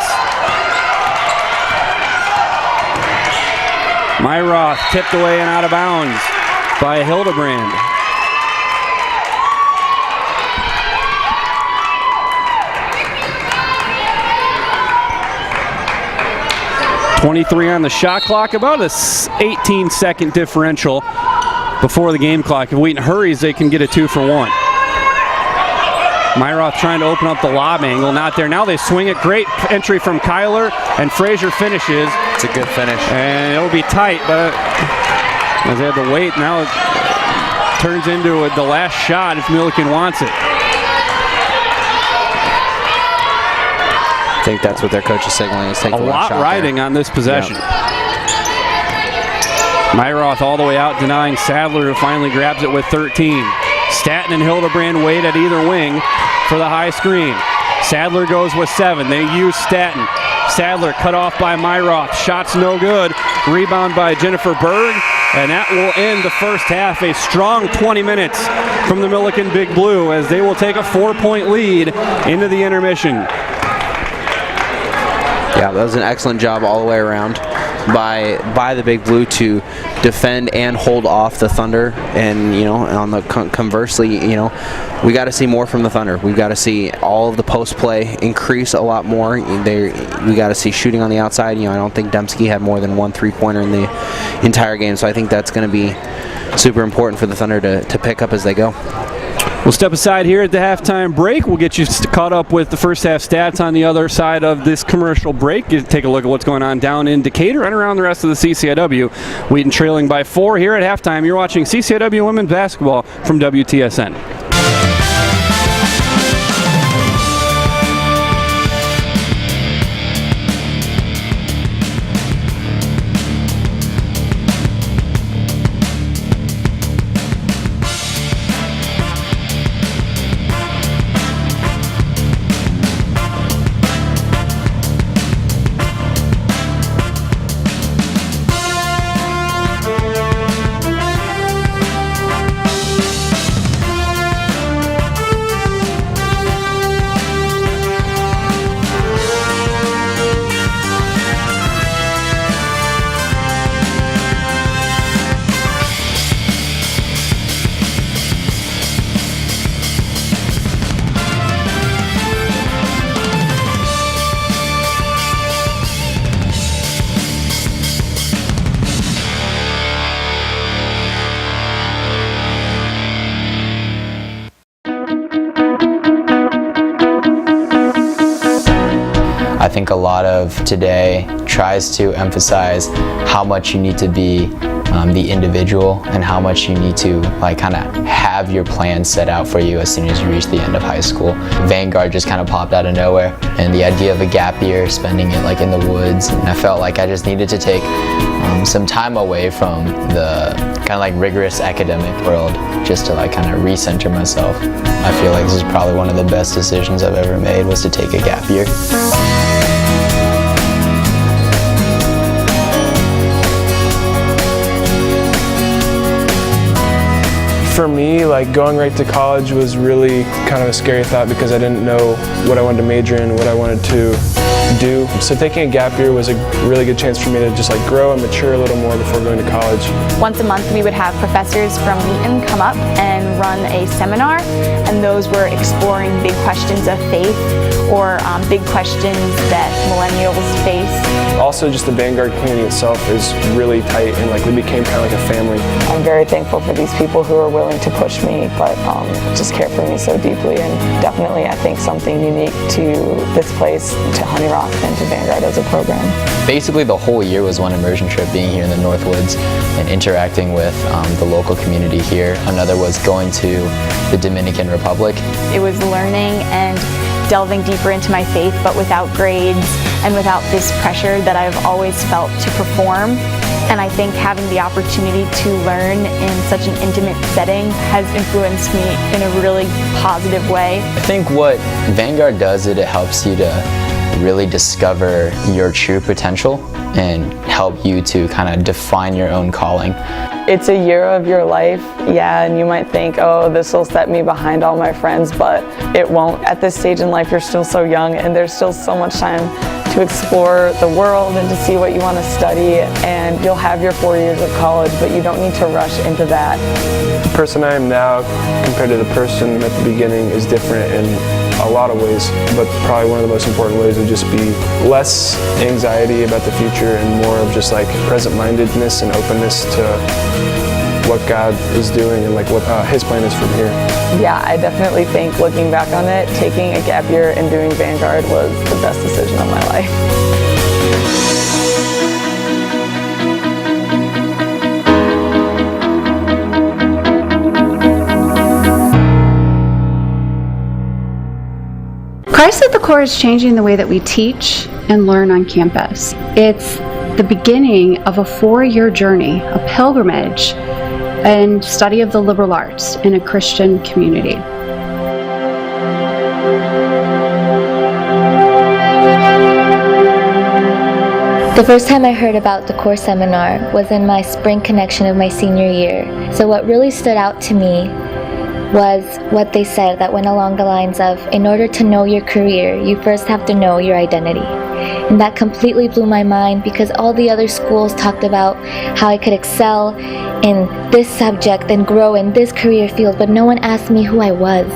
Myroth tipped away and out of bounds by Hildebrand. .23 on the shot clock, about a 18-second differential before the game clock. If Wheaton hurries, they can get a 2 for 1. Myroth trying to open up the lob angle, not there. Now they swing it. Great entry from Kyler, and Frazier finishes. It's a good finish. And it'll be tight, but as they have to wait, now it turns into the last shot if Millikin wants it. I think that's what their coach is signaling, is take a lot riding on this possession. Yep. Myroth all the way out, denying Sadler, who finally grabs it with 13. Staten and Hildebrand wait at either wing for the high screen. Sadler goes with 7. They use Staten. Sadler cut off by Myroth. Shots no good. Rebound by Jennifer Berg. And that will end the first half. A strong 20 minutes from the Millikin Big Blue, as they will take a 4-point lead into the intermission. Yeah, that was an excellent job all the way around by the Big Blue to defend and hold off the Thunder. And, you know, on the conversely, you know, we got to see more from the Thunder. We've got to see all of the post play increase a lot more. We got to see shooting on the outside. You know, I don't think Dembski had more than 1 3-pointer in the entire game, so I think that's going to be super important for the Thunder to pick up as they go. We'll step aside here at the halftime break. We'll get you caught up with the first half stats on the other side of this commercial break. Take a look at what's going on down in Decatur and around the rest of the CCIW. Wheaton trailing by 4 here at halftime. You're watching CCIW Women's Basketball from WTSN. I think a lot of today tries to emphasize how much you need to be the individual and how much you need to kind of have your plan set out for you as soon as you reach the end of high school. Vanguard just kind of popped out of nowhere, and the idea of a gap year, spending it in the woods, and I felt like I just needed to take some time away from the kind of rigorous academic world just to kind of recenter myself. I feel like this is probably one of the best decisions I've ever made, was to take a gap year. For me, going right to college was really kind of a scary thought, because I didn't know what I wanted to major in, what I wanted to do. So taking a gap year was a really good chance for me to just like grow and mature a little more before going to college. Once a month we would have professors from Wheaton come up and run a seminar, and those were exploring big questions of faith or big questions that millennials face. Also, just the Vanguard community itself is really tight, and like we became kind of like a family. I'm very thankful for these people who are willing to push me, but just care for me so deeply, and definitely I think something unique to this place, to Honey Rock, and to Vanguard as a program. Basically, the whole year was one immersion trip, being here in the Northwoods and interacting with the local community here. Another was going to the Dominican Republic. It was learning and delving deeper into my faith, but without grades and without this pressure that I've always felt to perform. And I think having the opportunity to learn in such an intimate setting has influenced me in a really positive way. I think what Vanguard does is it helps you to really discover your true potential and help you to kind of define your own calling. It's a year of your life, yeah, and you might think, oh, this will set me behind all my friends, but it won't. At this stage in life, you're still so young, and there's still so much time to explore the world and to see what you want to study, and you'll have your 4 years of college, but you don't need to rush into that. The person I am now compared to the person at the beginning is different in a lot of ways, but probably one of the most important ways would just be less anxiety about the future and more of just like present-mindedness and openness to what God is doing and like what His plan is from here. Yeah, I definitely think looking back on it, taking a gap year and doing Vanguard was the best decision of my life. Christ at the Core is changing the way that we teach and learn on campus. It's the beginning of a 4-year journey, a pilgrimage, and study of the liberal arts in a Christian community. The first time I heard about the Core Seminar was in my spring connection of my senior year. So what really stood out to me was what they said that went along the lines of, in order to know your career, you first have to know your identity. And that completely blew my mind, because all the other schools talked about how I could excel in this subject and grow in this career field, but no one asked me who I was.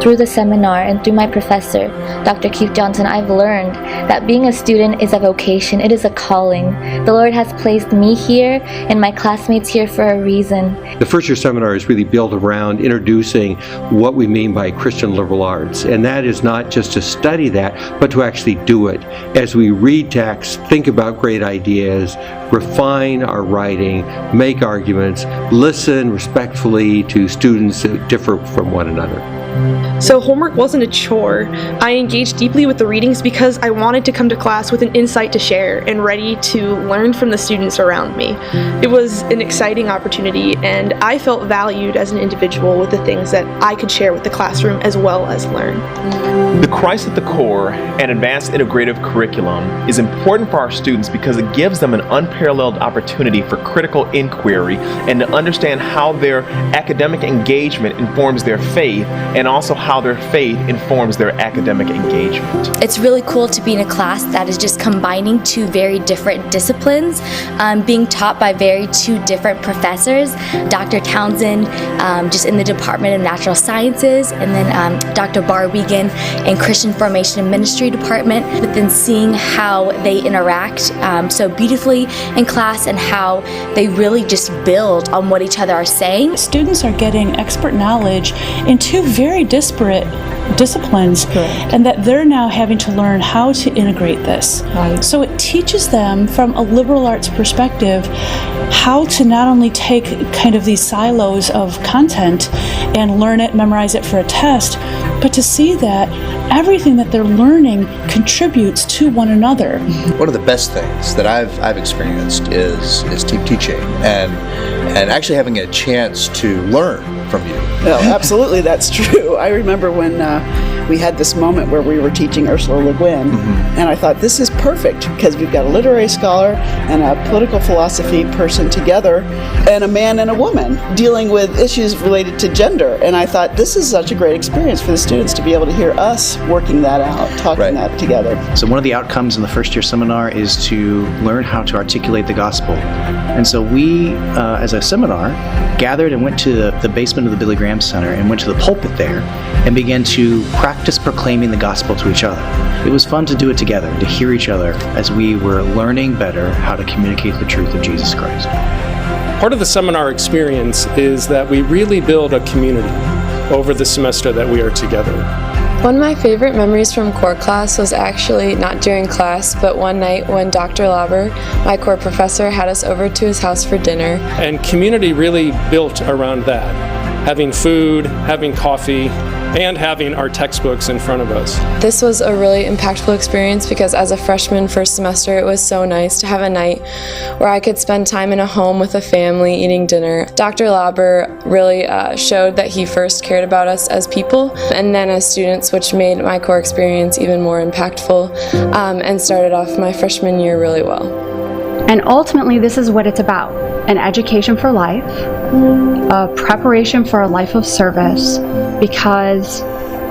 Through the seminar and through my professor, Dr. Keith Johnson, I've learned that being a student is a vocation, it is a calling. The Lord has placed me here and my classmates here for a reason. The first year seminar is really built around introducing what we mean by Christian liberal arts, and that is not just to study that, but to actually do it. As we read texts, think about great ideas, refine our writing, make arguments, listen respectfully to students that differ from one another. So homework wasn't a chore. I engaged deeply with the readings because I wanted to come to class with an insight to share and ready to learn from the students around me. It was an exciting opportunity, and I felt valued as an individual with the things that I could share with the classroom as well as learn. The Christ at the Core and Advanced Integrative Curriculum is important for our students because it gives them an unparalleled opportunity for critical inquiry and to understand how their academic engagement informs their faith, and also how their faith informs their academic engagement. It's really cool to be in a class that is just combining two very different disciplines, being taught by two different professors, Dr. Townsend just in the Department of Natural Sciences, and then Dr. Barwigan in Christian Formation and Ministry Department, but then seeing how they interact so beautifully in class and how they really just build on what each other are saying. Students are getting expert knowledge in two very disparate disciplines, and that they're now having to learn how to integrate this. Right. So it teaches them from a liberal arts perspective how to not only take kind of these silos of content and learn it, memorize it for a test, but to see that everything that they're learning contributes to one another. One of the best things that I've experienced is team teaching and actually having a chance to learn from you. No, absolutely, that's true. I remember when we had this moment where we were teaching Ursula Le Guin, and I thought this is perfect because we've got a literary scholar and a political philosophy person together, and a man and a woman dealing with issues related to gender. And I thought this is such a great experience for the students to be able to hear us working that out, talking that together. So one of the outcomes in the first year seminar is to learn how to articulate the gospel. And so we, as a seminar, gathered and went to the basement of the Billy Graham Center and went to the pulpit there and began to practice proclaiming the gospel to each other. It was fun to do it together, to hear each other as we were learning better how to communicate the truth of Jesus Christ. Part of the seminar experience is that we really build a community over the semester that we are together. One of my favorite memories from core class was actually not during class, but one night when Dr. Lauber, my core professor, had us over to his house for dinner. And community really built around that. Having food, having coffee, and having our textbooks in front of us. This was a really impactful experience because as a freshman first semester, it was so nice to have a night where I could spend time in a home with a family eating dinner. Dr. Lauber really showed that he first cared about us as people and then as students, which made my core experience even more impactful and started off my freshman year really well. And ultimately, this is what it's about: an education for life, a preparation for a life of service, because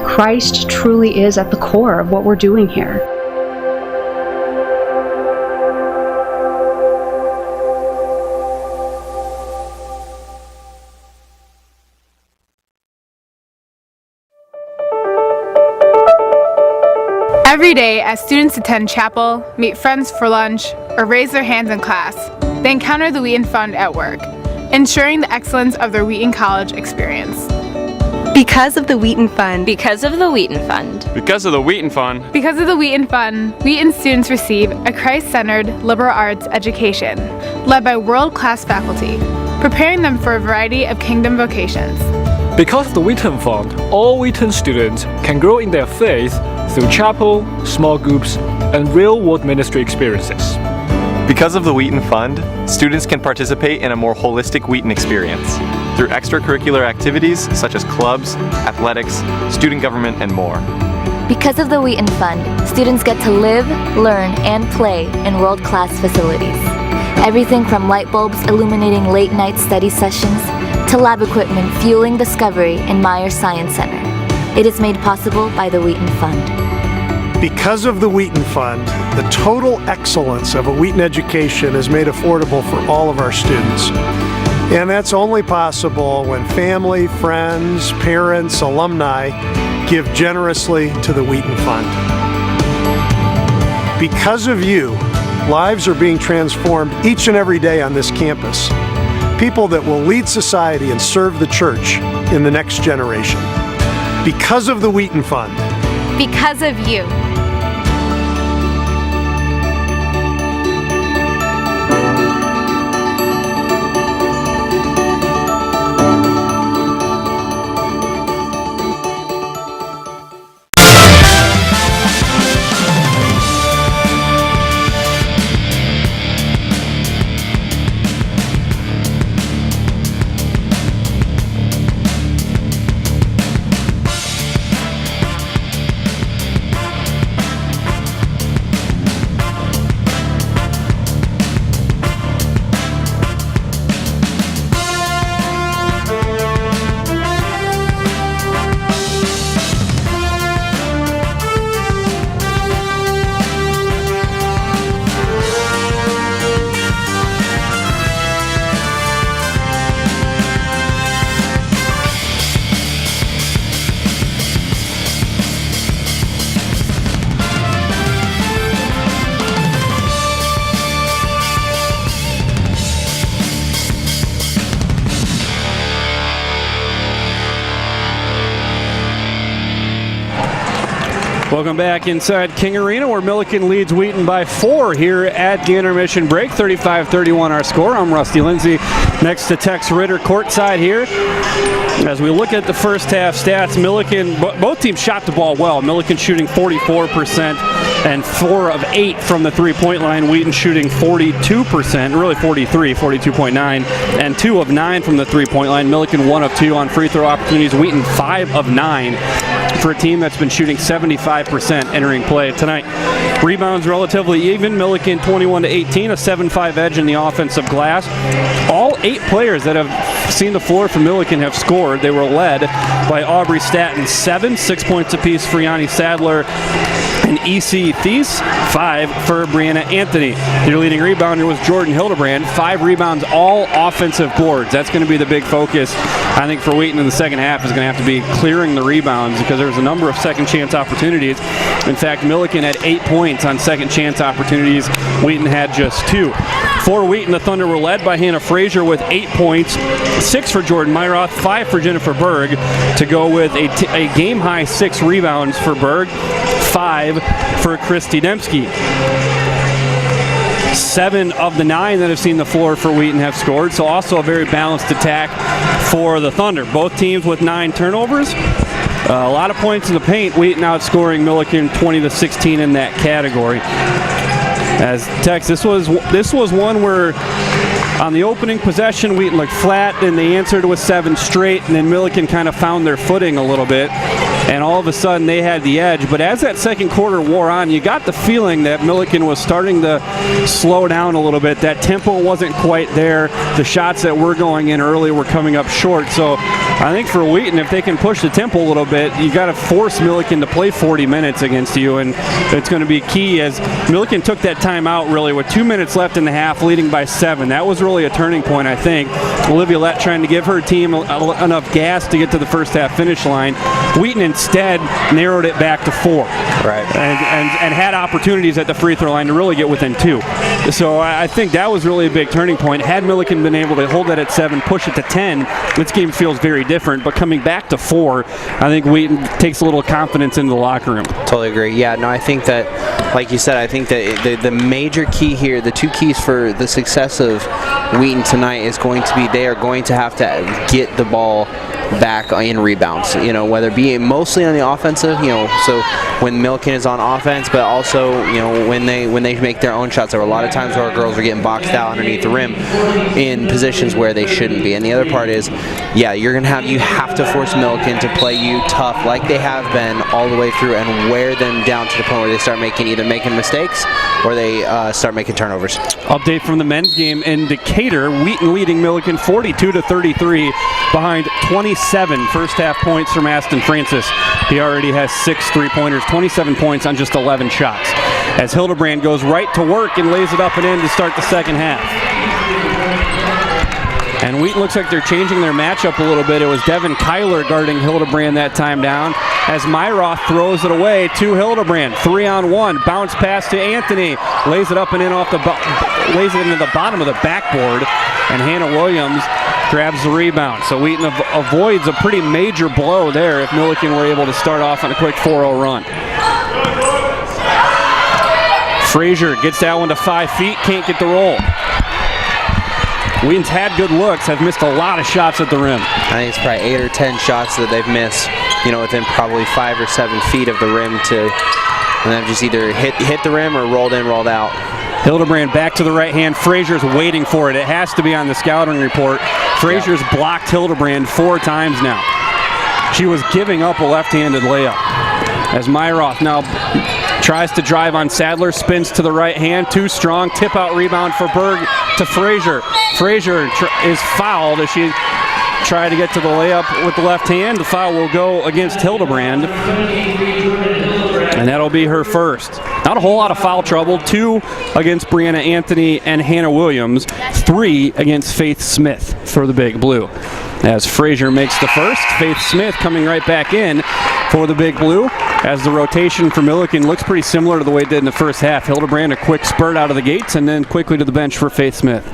Christ truly is at the core of what we're doing here. Every day, as students attend chapel, meet friends for lunch, or raise their hands in class, they encounter the Wheaton Fund at work, ensuring the excellence of their Wheaton College experience. Because of the Wheaton Fund. Because of the Wheaton Fund. Because of the Wheaton Fund. Because of the Wheaton Fund, Wheaton students receive a Christ-centered liberal arts education, led by world-class faculty, preparing them for a variety of kingdom vocations. Because of the Wheaton Fund, all Wheaton students can grow in their faith through chapel, small groups, and real-world ministry experiences. Because of the Wheaton Fund, students can participate in a more holistic Wheaton experience through extracurricular activities such as clubs, athletics, student government, and more. Because of the Wheaton Fund, students get to live, learn, and play in world-class facilities. Everything from light bulbs illuminating late-night study sessions to lab equipment fueling discovery in Myers Science Center. It is made possible by the Wheaton Fund. Because of the Wheaton Fund, the total excellence of a Wheaton education is made affordable for all of our students. And that's only possible when family, friends, parents, alumni give generously to the Wheaton Fund. Because of you, lives are being transformed each and every day on this campus. People that will lead society and serve the church in the next generation. Because of the Wheaton Fund. Because of you. Welcome back inside King Arena, where Millikin leads Wheaton by 4 here at the intermission break. 35-31 our score. I'm Rusty Lindsay next to Tex Ritter courtside here. As we look at the first half stats, Millikin, both teams shot the ball well. Millikin shooting 44% and 4 of 8 from the three-point line. Wheaton shooting 42%, really 43, 42.9, and 2 of 9 from the three-point line. Millikin 1 of 2 on free throw opportunities. Wheaton 5 of 9 for a team that's been shooting 75% entering play tonight. Rebounds relatively even. Millikin 21-18, a 7-5 edge in the offensive glass. All 8 players that have seen the floor for Millikin have scored. They were led by Aubrey Staton, 7, 6 points apiece for Yanni Sadler and E.C. Thies, 5 for Brianna Anthony. Their leading rebounder was Jordan Hildebrand, 5 rebounds, all offensive boards. That's going to be the big focus, I think, for Wheaton in the second half is going to have to be clearing the rebounds because there's a number of second chance opportunities. In fact, Millikin had 8 points on second chance opportunities. Wheaton had just 2. For Wheaton, the Thunder were led by Hannah Frazier with 8 points, 6 for Jordan Myroth, 5 for Jennifer Berg, to go with a game-high 6 rebounds for Berg, 5 for Christy Dembski. 7 of the 9 that have seen the floor for Wheaton have scored, so also a very balanced attack for the Thunder. Both teams with 9 turnovers. A lot of points in the paint. Wheaton outscoring Millikin 20-16 in that category. As Tex, this was one where on the opening possession, Wheaton looked flat, and they answered with 7 straight, and then Millikin kind of found their footing a little bit, and all of a sudden they had the edge. But as that second quarter wore on, you got the feeling that Millikin was starting to slow down a little bit. That tempo wasn't quite there. The shots that were going in early were coming up short. So I think for Wheaton, if they can push the tempo a little bit, you got to force Millikin to play 40 minutes against you, and it's going to be key as Millikin took that time out really with 2 minutes left in the half, leading by 7. That was really a turning point, I think. Olivia Lett trying to give her team enough gas to get to the first half finish line. Wheaton instead narrowed it back to 4. Right. And had opportunities at the free throw line to really get within 2. So I think that was really a big turning point. Had Millikin been able to hold that at 7, push it to 10, this game feels very different. But coming back to 4, I think Wheaton takes a little confidence into the locker room. Totally agree. Yeah, no, I think that, like you said, I think that the major key here, the 2 keys for the success of Wheaton tonight is going to be they are going to have to get the ball back in rebounds, whether it be mostly on the offensive, so when Millikin is on offense, but also, when they make their own shots. There were a lot of times where our girls were getting boxed out underneath the rim in positions where they shouldn't be. And the other part is, yeah, you have to force Millikin to play you tough like they have been all the way through and wear them down to the point where they start making mistakes or they start making turnovers. Update from the men's game in Decatur. Wheaton leading Millikin 42-33 behind 27 first half points from Aston Francis. He already has 6 3-pointers, 27 points on just 11 shots. As Hildebrand goes right to work and lays it up and in to start the second half. And Wheaton looks like they're changing their matchup a little bit. It was Devin Kyler guarding Hildebrand that time down. As Myroth throws it away to Hildebrand. 3-on-1. Bounce pass to Anthony. Lays it up and in lays it into the bottom of the backboard. And Hannah Williams grabs the rebound. So Wheaton avoids a pretty major blow there if Millikin were able to start off on a quick 4-0 run. Frazier gets that one to 5 feet. Can't get the roll. Wheaton's had good looks, have missed a lot of shots at the rim. I think it's probably 8 or 10 shots that they've missed, within probably 5 or 7 feet of the rim and they've just either hit the rim or rolled in, rolled out. Hildebrand back to the right hand. Frazier's waiting for it. It has to be on the scouting report. Frazier's blocked Hildebrand 4 times now. She was giving up a left-handed layup. As Myroth now tries to drive on Sadler, spins to the right hand, too strong, tip out rebound for Berg to Frazier. Frazier is fouled as she tried to get to the layup with the left hand. The foul will go against Hildebrand, and that'll be her first. Not a whole lot of foul trouble. 2 against Brianna Anthony and Hannah Williams, 3 against Faith Smith for the Big Blue. As Frazier makes the first, Faith Smith coming right back in for the Big Blue. As the rotation for Millikin looks pretty similar to the way it did in the first half. Hildebrand a quick spurt out of the gates and then quickly to the bench for Faith Smith.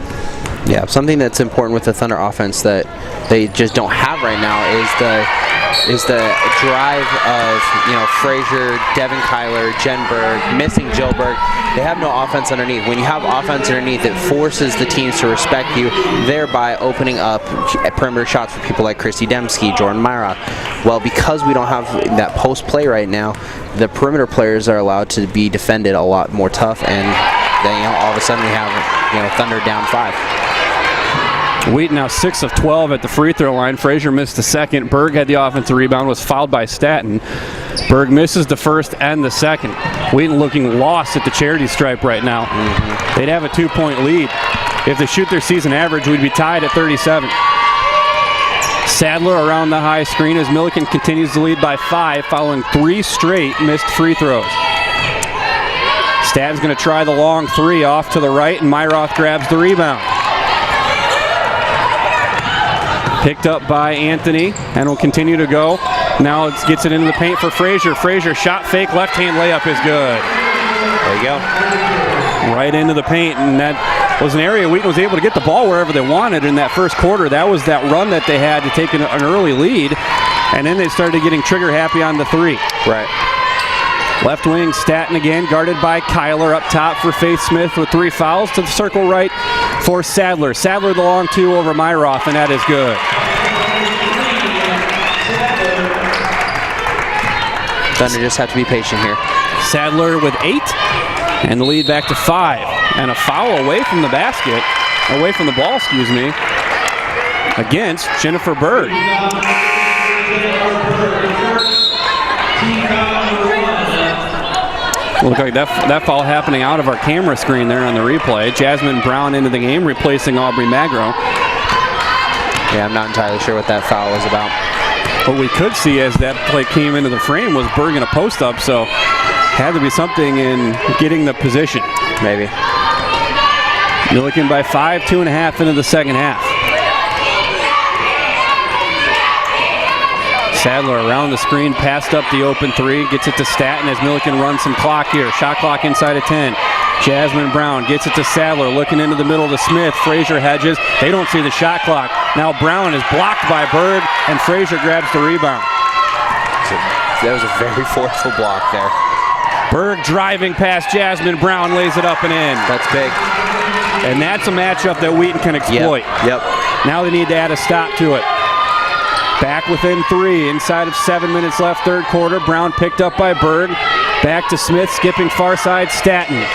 Yeah, something that's important with the Thunder offense that they just don't have right now is the drive of Frazier, Devin Kyler, Jen Berg, missing Jill Berg. They have no offense underneath. When you have offense underneath, it forces the teams to respect you, thereby opening up perimeter shots for people like Christy Dembski, Jordan Myroth. Well, because we don't have that post play right now, the perimeter players are allowed to be defended a lot more tough, and then all of a sudden we have Thunder down 5. Wheaton now 6 of 12 at the free throw line. Frazier missed the second. Berg had the offensive rebound, was fouled by Staton. Berg misses the first and the second. Wheaton looking lost at the charity stripe right now. They'd have a 2-point lead. If they shoot their season average, we'd be tied at 37. Sadler around the high screen as Millikin continues to lead by 5 following 3 straight missed free throws. Staton's going to try the long 3 off to the right, and Myroth grabs the rebound. Picked up by Anthony and will continue to go. Now it gets it into the paint for Frazier. Frazier shot fake, left hand layup is good. There you go. Right into the paint, and that was an area Wheaton was able to get the ball wherever they wanted in that first quarter. That was that run that they had to take an early lead, and then they started getting trigger happy on the 3. Right. Left wing, Staton again, guarded by Kyler up top for Faith Smith with 3 fouls. To the circle right for Sadler. Sadler the long 2 over Myroth, and that is good. Thunder just have to be patient here. Sadler with 8, and the lead back to 5. And a foul away from the basket, away from the ball, excuse me, against Jennifer Berg. Look like that foul happening out of our camera screen there on the replay. Jasmine Brown into the game, replacing Aubrey Magro. Yeah, I'm not entirely sure what that foul was about. What we could see as that play came into the frame was Berg in a post-up, so had to be something in getting the position. Maybe. Millikin by 5, 2.5 into the second half. Sadler around the screen, passed up the open 3, gets it to Staton as Millikin runs some clock here. Shot clock inside of 10. Jasmine Brown gets it to Sadler, looking into the middle to Smith. Frazier hedges. They don't see the shot clock. Now Brown is blocked by Berg, and Frazier grabs the rebound. That was a very forceful block there. Berg driving past Jasmine Brown, lays it up and in. That's big. And that's a matchup that Wheaton can exploit. Yep. Now they need to add a stop to it. Back within 3, inside of 7 minutes left, third quarter. Brown picked up by Berg. Back to Smith, skipping far side, Staton.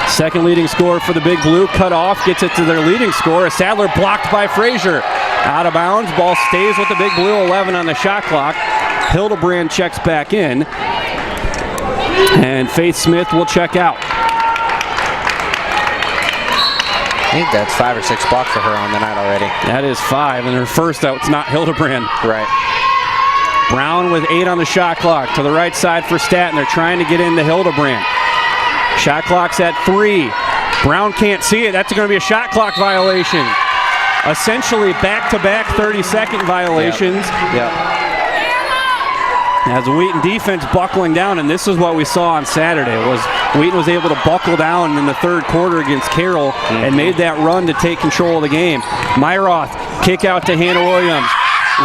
Second leading scorer for the Big Blue, cut off, gets it to their leading scorer. Sadler blocked by Frazier. Out of bounds, ball stays with the Big Blue, 11 on the shot clock. Hildebrand checks back in. And Faith Smith will check out. I think that's 5 or 6 blocks for her on the night already. That is 5, and her first out's not Hildebrand. Right. Brown with 8 on the shot clock. To the right side for Staton. They're trying to get into Hildebrand. Shot clock's at 3. Brown can't see it. That's going to be a shot clock violation. Essentially back-to-back 30-second violations. Yep. As the Wheaton defense buckling down, and this is what we saw on Saturday, was Wheaton was able to buckle down in the third quarter against Carroll and made that run to take control of the game. Myroth, kick out to Hannah Williams.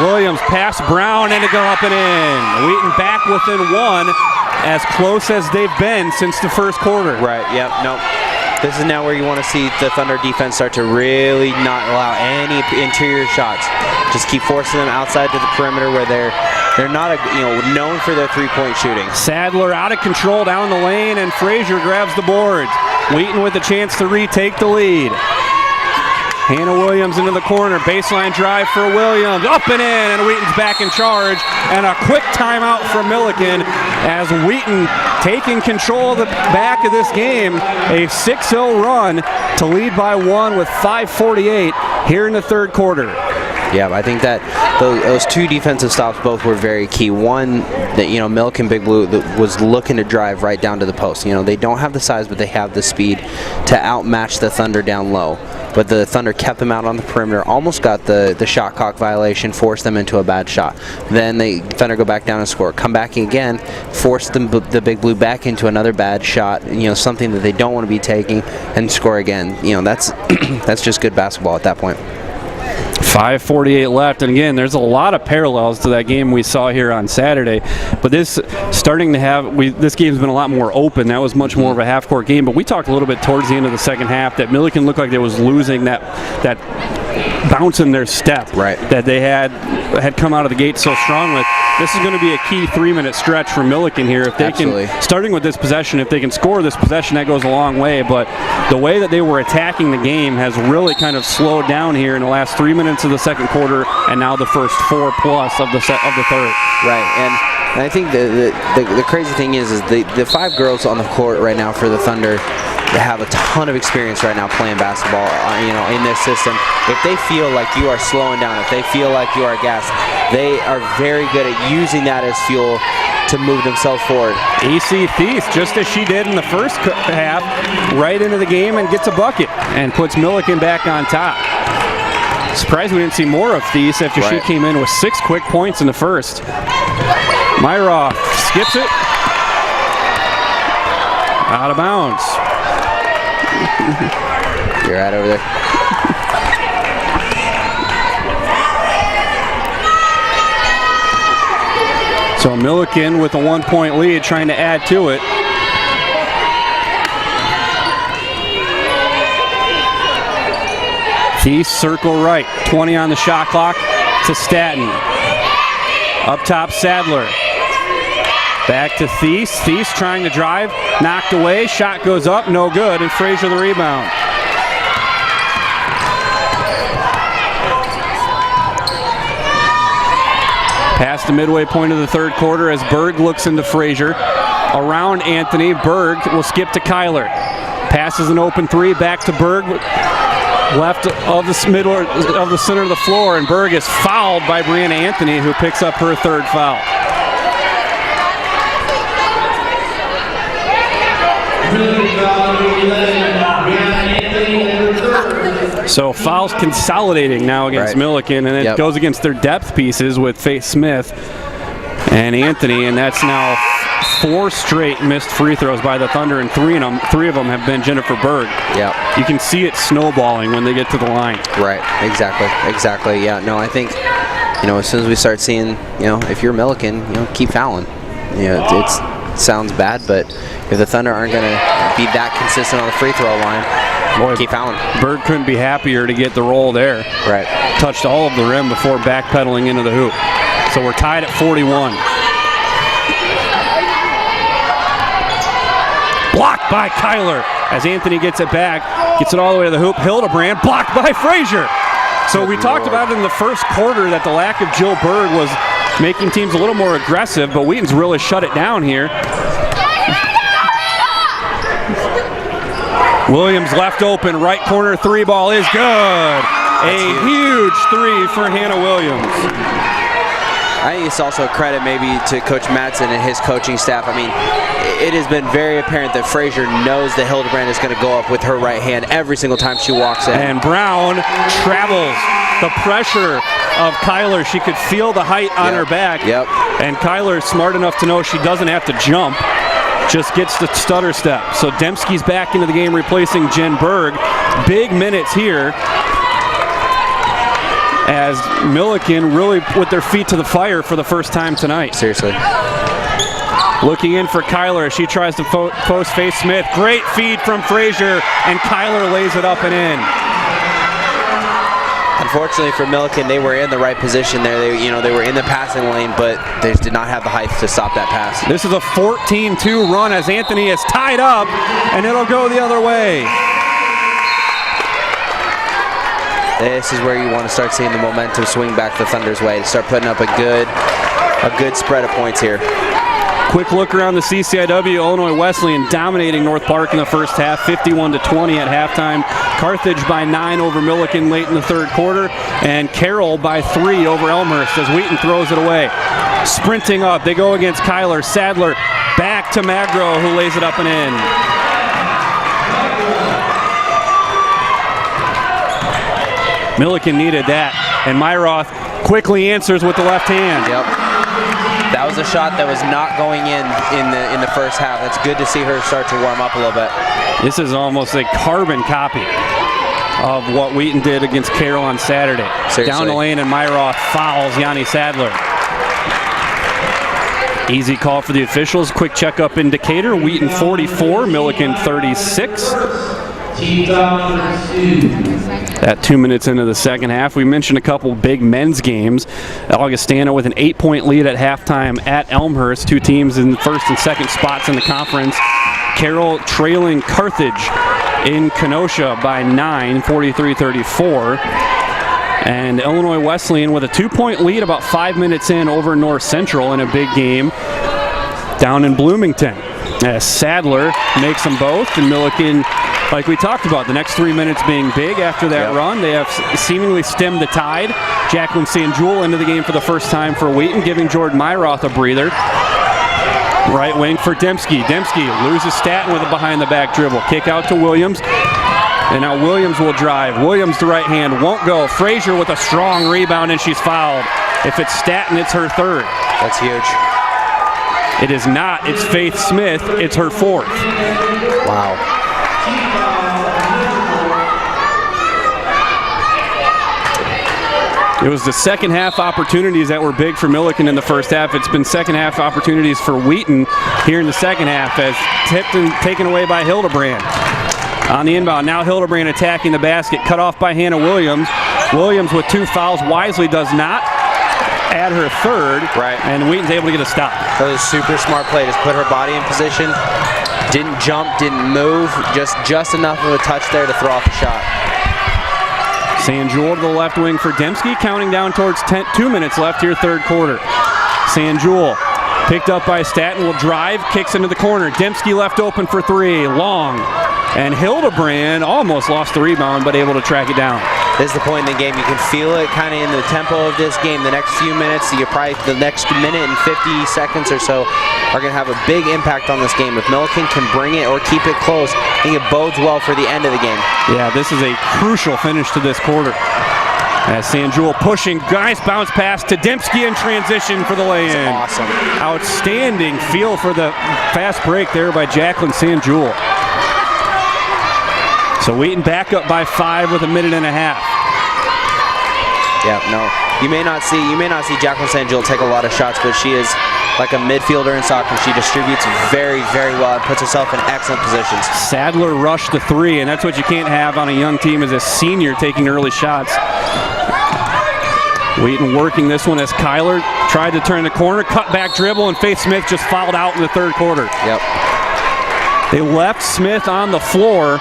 Williams pass Brown and to go up and in. Wheaton back within 1, as close as they've been since the first quarter. Right, yep, nope. This is now where you want to see the Thunder defense start to really not allow any interior shots. Just keep forcing them outside to the perimeter where they're not known for their three-point shooting. Sadler out of control down the lane, and Frazier grabs the boards. Wheaton with a chance to retake the lead. Hannah Williams into the corner, baseline drive for Williams, up and in, and Wheaton's back in charge, and a quick timeout from Millikin as Wheaton taking control of the back of this game. A 6-0 run to lead by 1 with 5:48 here in the third quarter. Yeah, I think that those 2 defensive stops both were very key. One, that Millikin Big Blue was looking to drive right down to the post. They don't have the size, but they have the speed to outmatch the Thunder down low. But the Thunder kept them out on the perimeter, almost got the shot clock violation, forced them into a bad shot. Then the Thunder go back down and score. Come back again, force the Big Blue back into another bad shot, something that they don't want to be taking, and score again. That's that's just good basketball at that point. 5:48 left, and again, there's a lot of parallels to that game we saw here on Saturday. But this game's been a lot more open. That was much more of a half-court game. But we talked a little bit towards the end of the second half that Millikin looked like they was losing that bounce in their step right. that they had come out of the gate so strong with. This is going to be a key 3-minute stretch for Millikin here. If they can, starting with this possession, if they can score this possession, that goes a long way. But the way that they were attacking the game has really kind of slowed down here in the last 3 minutes of the second quarter, and now the first 4+ of the third. Right, and I think the crazy thing is the 5 girls on the court right now for the Thunder, they have a ton of experience right now playing basketball, in this system. If they feel like you are slowing down, if they feel like you are gassed, they are very good at using that as fuel to move themselves forward. AC Thies, just as she did in the first half, right into the game and gets a bucket and puts Millikin back on top. Surprised we didn't see more of Thies after she came in with 6 quick points in the first. Myroff skips it. Out of bounds. You're right over there. So Millikin with a 1-point lead, trying to add to it. Thies circle right, 20 on the shot clock to Staten. Up top, Sadler. Back to Thies. Thies trying to drive, knocked away. Shot goes up, no good, and Frazier the rebound. Past the midway point of the third quarter as Berg looks into Frazier. Around Anthony, Berg will skip to Kyler. Passes an open 3, back to Berg. Left of the middle of the center of the floor, and Berg is fouled by Brianna Anthony, who picks up her 3rd foul. So fouls consolidating now against Millikin, and it goes against their depth pieces with Faith Smith and Anthony, and that's now 4 straight missed free throws by the Thunder, and 3 of them have been Jennifer Berg. Yeah, you can see it snowballing when they get to the line. Right, exactly. Yeah, no, I think as soon as we start seeing, if you're Millikin, keep fouling. It sounds bad, but if the Thunder aren't going to be that consistent on the free throw line, keep fouling. Berg couldn't be happier to get the roll there. Right. Touched all of the rim before backpedaling into the hoop. So we're tied at 41. Blocked by Kyler as Anthony gets it back, gets it all the way to the hoop. Hildebrand blocked by Frazier. So we talked about it in the first quarter that the lack of Jill Berg was making teams a little more aggressive, but Wheaton's really shut it down here. Williams left open, right corner 3 ball is good. A huge 3 for Hannah Williams. I think it's also a credit maybe to Coach Madsen and his coaching staff. I mean, it has been very apparent that Frazier knows that Hildebrand is going to go up with her right hand every single time she walks in. And Brown travels the pressure of Kyler. She could feel the height on her back. Yep. And Kyler is smart enough to know she doesn't have to jump, just gets the stutter step. So Dembski's back into the game replacing Jen Berg. Big minutes here as Millikin really put their feet to the fire for the first time tonight. Seriously. Looking in for Kyler as she tries to post Faith Smith. Great feed from Frazier, and Kyler lays it up and in. Unfortunately for Millikin, they were in the right position there. They were in the passing lane, but they just did not have the height to stop that pass. This is a 14-2 run as Anthony is tied up, and it'll go the other way. This is where you want to start seeing the momentum swing back the Thunder's way, to start putting up a good spread of points here. Quick look around the CCIW. Illinois Wesleyan dominating North Park in the first half, 51-20 at halftime. Carthage by 9 over Millikin late in the third quarter, and Carroll by 3 over Elmhurst as Wheaton throws it away. Sprinting up, they go against Kyler. Sadler back to Magro, who lays it up and in. Millikin needed that, and Myroth quickly answers with the left hand. Yep. That was a shot that was not going in the first half. That's good to see her start to warm up a little bit. This is almost a carbon copy of what Wheaton did against Carroll on Saturday. Seriously. Down the lane, and Myroth fouls Yanni Sadler. Easy call for the officials. Quick checkup in Decatur. Wheaton 44, Millikin 36. At 2 minutes into the second half, we mentioned a couple big men's games. Augustana with an 8-point lead at halftime at Elmhurst, 2 teams in first and second spots in the conference. Carroll trailing Carthage in Kenosha by 9, 43-34. And Illinois Wesleyan with a 2-point lead about 5 minutes in over North Central in a big game down in Bloomington. As Sadler makes them both, and Millikin, like we talked about, the next 3 minutes being big after that run. They have seemingly stemmed the tide. Jacqueline Sanjul into the game for the first time for Wheaton, giving Jordan Myroth a breather. Right wing for Dembski. Dembski loses Staten with a behind-the-back dribble. Kick out to Williams. And now Williams will drive. Williams, the right hand, won't go. Frazier with a strong rebound, and she's fouled. If it's Staten, it's her third. That's huge. It is not. It's Faith Smith. It's her fourth. Wow. It was the second half opportunities that were big for Millikin in the first half. It's been second half opportunities for Wheaton here in the second half, as tipped and taken away by Hildebrand. On the inbound, now Hildebrand attacking the basket, cut off by Hannah Williams. Williams with 2 fouls. Wisely does not add her third, and Wheaton's able to get a stop. That was a super smart play. Just put her body in position, didn't jump, didn't move, just enough of a touch there to throw off a shot. Sanjul to the left wing for Dembski, counting down towards 2 minutes left here, third quarter. Sanjul picked up by Staten, will drive, kicks into the corner. Dembski left open for 3, long. And Hildebrand almost lost the rebound, but able to track it down. This is the point in the game. You can feel it kind of in the tempo of this game. The next few minutes, the next minute and 50 seconds or so are going to have a big impact on this game. If Millikin can bring it or keep it close, I think it bodes well for the end of the game. Yeah, this is a crucial finish to this quarter. As Sanjul pushing, nice bounce pass to Dembski in transition for the lay-in. That's awesome. Outstanding feel for the fast break there by Jacqueline Sanjul. So Wheaton back up by 5 with a minute and a half. Yeah, no, you may not see Jacqueline Sanjul take a lot of shots, but she is like a midfielder in soccer. She distributes very, very well and puts herself in excellent positions. Sadler rushed the 3, and that's what you can't have on a young team as a senior taking early shots. Wheaton working this one as Kyler tried to turn the corner, cut back dribble, and Faith Smith just fouled out in the third quarter. Yep. They left Smith on the floor,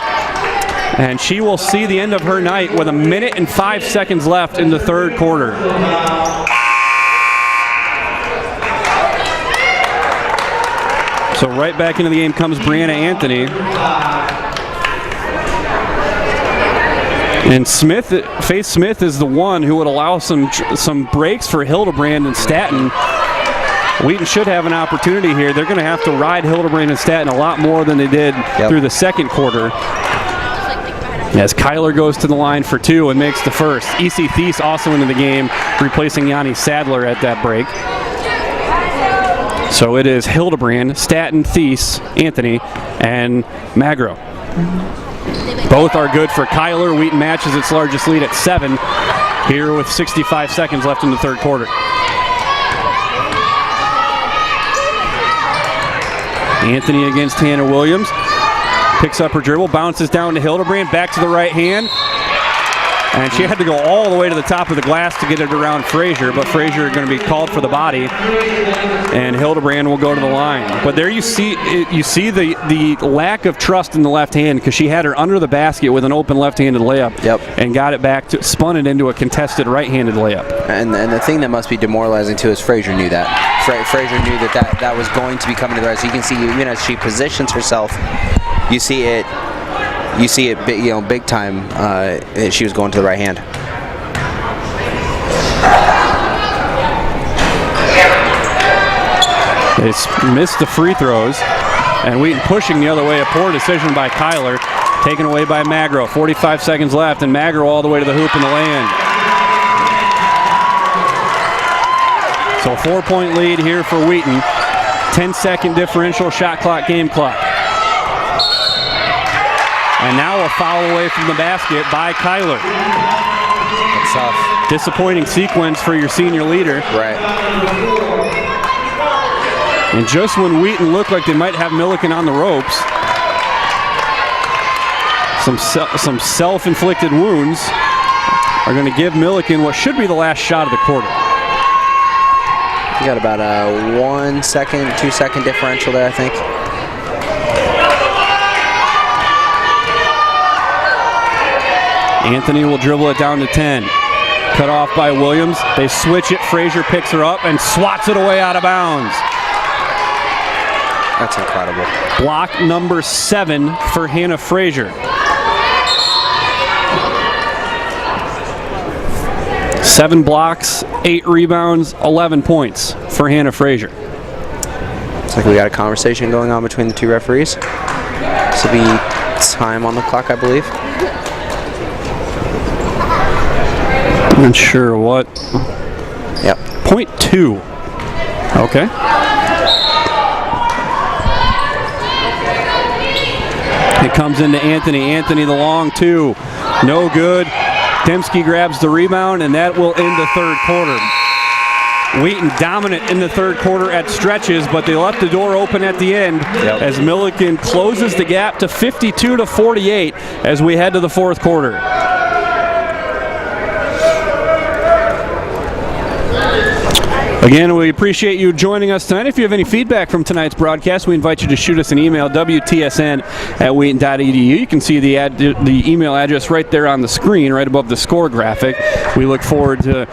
and she will see the end of her night with a minute and 5 seconds left in the third quarter. So right back into the game comes Brianna Anthony. And Faith Smith is the one who would allow some breaks for Hildebrand and Staten. Wheaton should have an opportunity here. They're going to have to ride Hildebrand and Staten a lot more than they did through the second quarter. As Kyler goes to the line for 2 and makes the first. E.C. Thies also into the game, replacing Yanni Sadler at that break. So it is Hildebrand, Staten, Thies, Anthony, and Magro. Both are good for Kyler. Wheaton matches its largest lead at 7 here with 65 seconds left in the third quarter. Anthony against Hannah Williams. Picks up her dribble, bounces down to Hildebrand, back to the right hand. And she had to go all the way to the top of the glass to get it around Frazier, but Frazier going to be called for the body, and Hildebrand will go to the line. But there you see the lack of trust in the left hand, because she had her under the basket with an open left-handed layup, and got it back to spun it into a contested right-handed layup. And the thing that must be demoralizing too is Frazier knew that. Frazier knew that was going to be coming to the right. So you can see, even as she positions herself, you see it big time. She was going to the right hand. It's missed the free throws, and Wheaton pushing the other way. A poor decision by Kyler, taken away by Magro. 45 seconds left, and Magro all the way to the hoop in the lay-in. So a 4-point lead here for Wheaton. 10-second differential, shot clock, game clock. And now a foul away from the basket by Kyler. That's tough. Disappointing sequence for your senior leader. Right. And just when Wheaton looked like they might have Millikin on the ropes, some self-inflicted wounds are going to give Millikin what should be the last shot of the quarter. You got about a 1 second, 2 second differential there, I think. Anthony will dribble it down to 10. Cut off by Williams. They switch it. Frazier picks her up and swats it away out of bounds. That's incredible. Block number 7 for Hannah Frazier. 7 blocks, 8 rebounds, 11 points for Hannah Frazier. Looks like we got a conversation going on between the two referees. This will be time on the clock, I believe. Not sure what. Yep. .2. Okay. It comes into Anthony. Anthony the long 2. No good. Dembski grabs the rebound, and that will end the third quarter. Wheaton dominant in the third quarter at stretches, but they left the door open at the end as Millikin closes the gap to 52-48 as we head to the fourth quarter. Again, we appreciate you joining us tonight. If you have any feedback from tonight's broadcast, we invite you to shoot us an email, WTSN@wheaton.edu. You can see the email address right there on the screen, right above the score graphic. We look forward to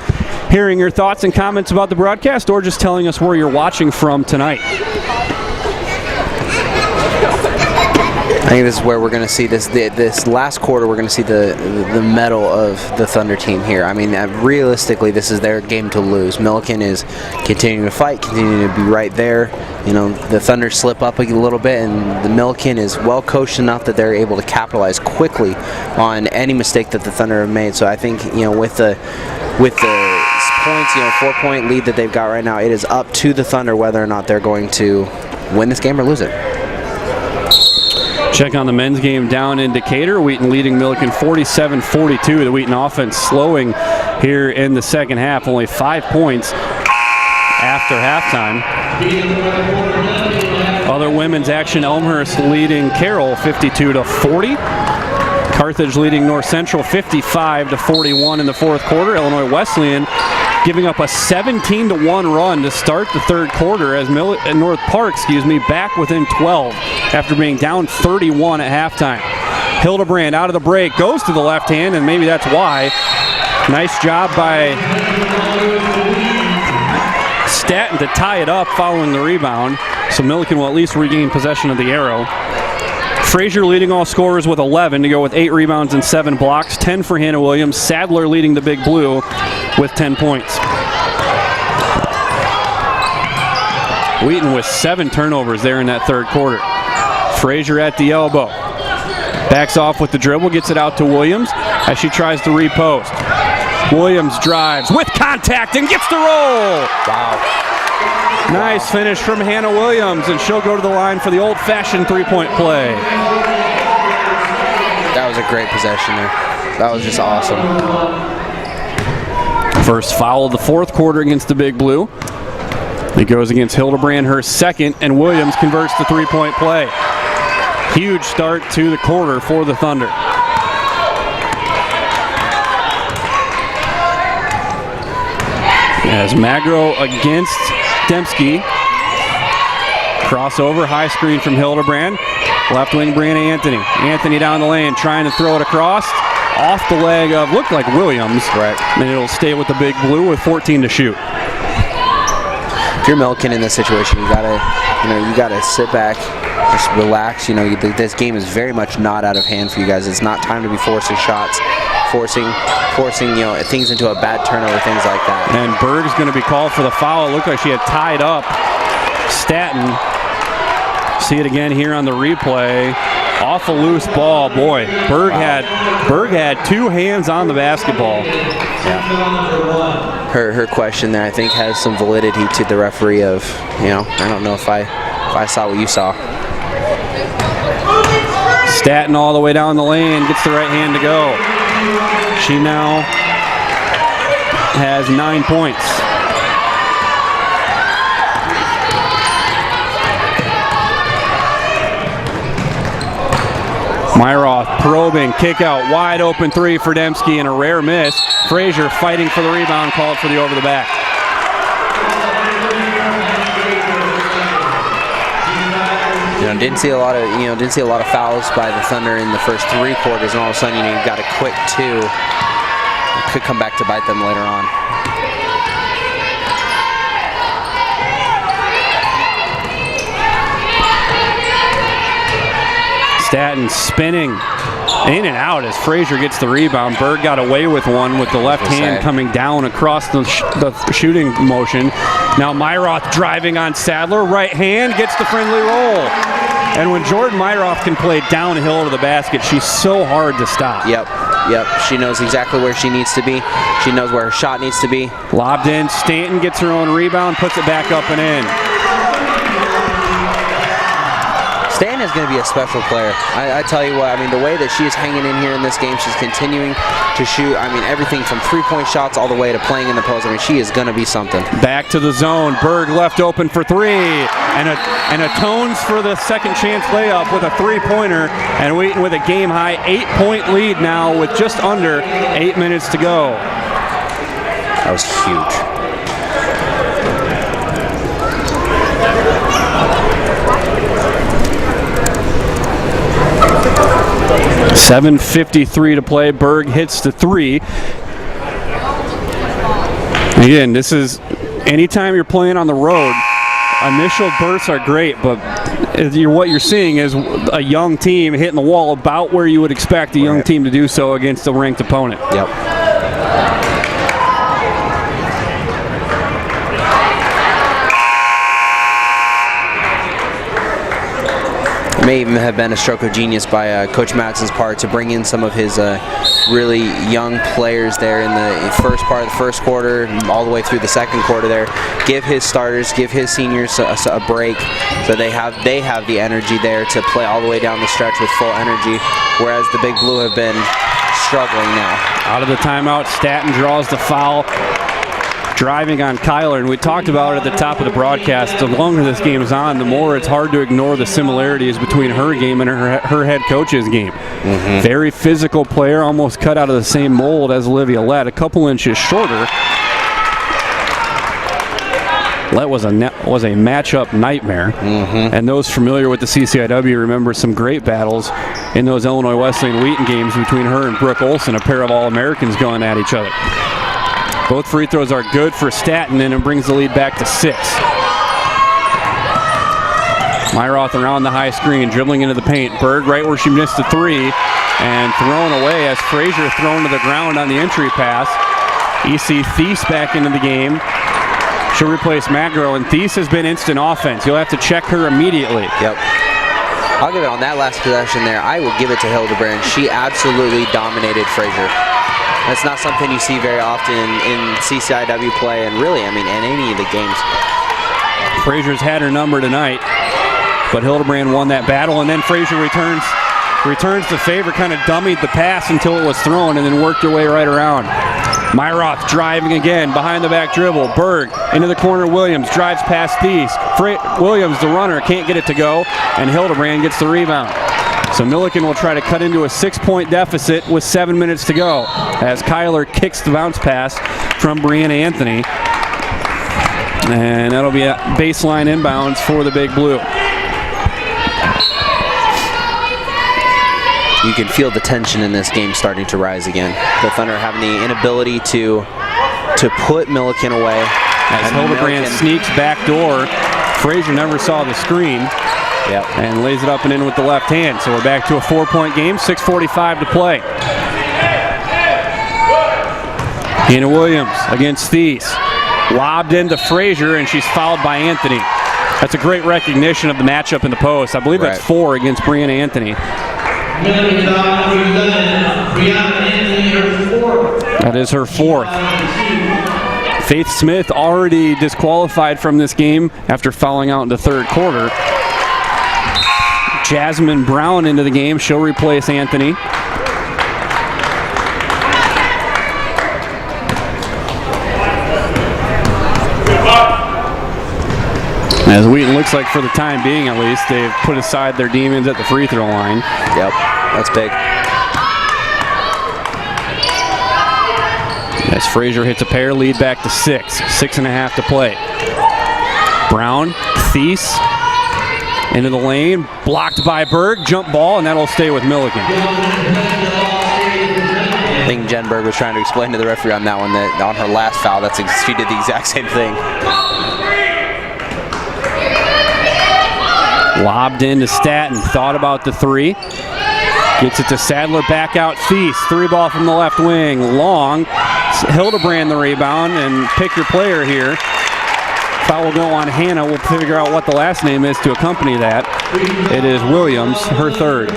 hearing your thoughts and comments about the broadcast, or just telling us where you're watching from tonight. I think this is where we're going to see this last quarter. We're going to see the mettle of the Thunder team here. I mean, realistically, this is their game to lose. Millikin is continuing to fight, continuing to be right there. You know, the Thunder slip up a little bit, and the Millikin is well coached enough that they're able to capitalize quickly on any mistake that the Thunder have made. So I think, you know, with the points, 4-point lead that they've got right now, it is up to the Thunder whether or not they're going to win this game or lose it. Check on the men's game down in Decatur. Wheaton leading Millikin 47-42. The Wheaton offense slowing here in the second half. Only 5 points after halftime. Other women's action, Elmhurst leading Carroll 52-40. Carthage leading North Central 55-41 in the fourth quarter. Illinois Wesleyan giving up a 17-1 run to start the third quarter as North Park, back within 12 after being down 31 at halftime. Hildebrand out of the break, goes to the left hand, and maybe that's why. Nice job by Staton to tie it up following the rebound, so Millikin will at least regain possession of the arrow. Frazier leading all scorers with 11 to go with 8 rebounds and 7 blocks, 10 for Hannah Williams. Sadler leading the Big Blue with 10 points. Wheaton with 7 turnovers there in that third quarter. Frazier at the elbow. Backs off with the dribble, gets it out to Williams as she tries to repost. Williams drives with contact and gets the roll. Wow. Nice finish from Hannah Williams, and she'll go to the line for the old-fashioned three-point play. That was a great possession there. That was just awesome. First foul of the fourth quarter against the Big Blue. It goes against Hildebrand, her second, and Williams converts the three-point play. Huge start to the quarter for the Thunder. As Magro against Dembski. Crossover, high screen from Hildebrand. Left wing, Brianna Anthony. Anthony down the lane, trying to throw it across. Off the leg of, looked like Williams. Right. And it'll stay with the Big Blue with 14 to shoot. If you're Millikin in this situation, you gotta sit back, just relax. This game is very much not out of hand for you guys. It's not time to be forcing shots, forcing things into a bad turnover, things like that. And Berg's going to be called for the foul. It looked like she had tied up Staton. See it again here on the replay. Off a loose ball, boy. Berg had 2 hands on the basketball. Yeah. Her question there, I think, has some validity to the referee of, I don't know if I saw what you saw. Staton all the way down the lane, gets the right hand to go. She now has 9 points. Myroth probing, kick out, wide open three for Dembski, and a rare miss. Frazier fighting for the rebound, called for the over the back. Didn't see a lot of fouls by the Thunder in the first 3 quarters, and all of a sudden, you've got a quick 2. It could come back to bite them later on. Staten spinning in and out as Frazier gets the rebound. Berg got away with one with the left hand coming down across the shooting motion. Now Myroth driving on Sadler. Right hand gets the friendly roll. And when Jordan Myroth can play downhill to the basket, she's so hard to stop. Yep. She knows exactly where she needs to be. She knows where her shot needs to be. Lobbed in. Stanton gets her own rebound, puts it back up and in. Stanton is going to be a special player. I tell you what, the way that she is hanging in here in this game, she's continuing to shoot, everything from 3-point shots all the way to playing in the post. She is going to be something. Back to the zone. Berg left open for 3. And atones for the second chance layup with a 3-pointer. And Wheaton with a game-high 8-point lead now with just under 8 minutes to go. That was huge. 7:53 to play. Berg hits the 3. Again, this is anytime you're playing on the road, initial bursts are great, but what you're seeing is a young team hitting the wall about where you would expect a young team to do so against a ranked opponent. Yep. It may even have been a stroke of genius by Coach Madsen's part to bring in some of his really young players there in the first part of the first quarter, all the way through the second quarter there. Give his starters, give his seniors a break, so they have the energy there to play all the way down the stretch with full energy, whereas the Big Blue have been struggling now. Out of the timeout, Staten draws the foul. Driving on Kyler, and we talked about it at the top of the broadcast. The longer this game is on, the more it's hard to ignore the similarities between her game and her head coach's game. Mm-hmm. Very physical player, almost cut out of the same mold as Olivia Lett, a couple inches shorter. Lett was a matchup nightmare, and those familiar with the CCIW remember some great battles in those Illinois Wesleyan Wheaton games between her and Brooke Olson, a pair of All-Americans going at each other. Both free throws are good for Staten, and it brings the lead back to 6. Myroth around the high screen, dribbling into the paint. Berg right where she missed the 3, and thrown away as Frazier thrown to the ground on the entry pass. EC Thies back into the game. She'll replace Magro, and Thies has been instant offense. You'll have to check her immediately. Yep. I'll give it on that last possession there. I will give it to Hildebrand. She absolutely dominated Frazier. That's not something you see very often in CCIW play, and really, in any of the games. Frazier's had her number tonight, but Hildebrand won that battle, and then Frazier returns the favor, kind of dummied the pass until it was thrown, and then worked her way right around. Myroth driving again, behind the back dribble. Berg into the corner. Williams drives past Thies. Williams, the runner, can't get it to go, and Hildebrand gets the rebound. So Millikin will try to cut into a 6-point deficit with 7 minutes to go as Kyler kicks the bounce pass from Brianna Anthony. And that'll be a baseline inbounds for the Big Blue. You can feel the tension in this game starting to rise again. The Thunder having the inability to put Millikin away. As Hildebrand sneaks back door, Frazier never saw the screen. Yep. And lays it up and in with the left hand. So we're back to a 4-point game, 6:45 to play. Hannah Williams against Thies. Lobbed into Frazier, and she's fouled by Anthony. That's a great recognition of the matchup in the post. I believe that's 4 against Brianna Anthony. That is her 4th. Faith Smith already disqualified from this game after fouling out in the third quarter. Jasmine Brown into the game. She'll replace Anthony. As Wheaton looks like, for the time being at least, they've put aside their demons at the free throw line. Yep. That's big. As Frazier hits a pair, lead back to 6. 6.5 to play. Brown, Thies, into the lane, blocked by Berg, jump ball, and that'll stay with Millikin. I think Jen Berg was trying to explain to the referee on that one that on her last foul, she did the exact same thing. Lobbed into Staton, thought about the 3. Gets it to Sadler, back out Thies. 3 ball from the left wing, long. Hildebrand the rebound, and pick your player here. Foul will go on Hannah. We'll figure out what the last name is to accompany that. It is Williams, her 3rd.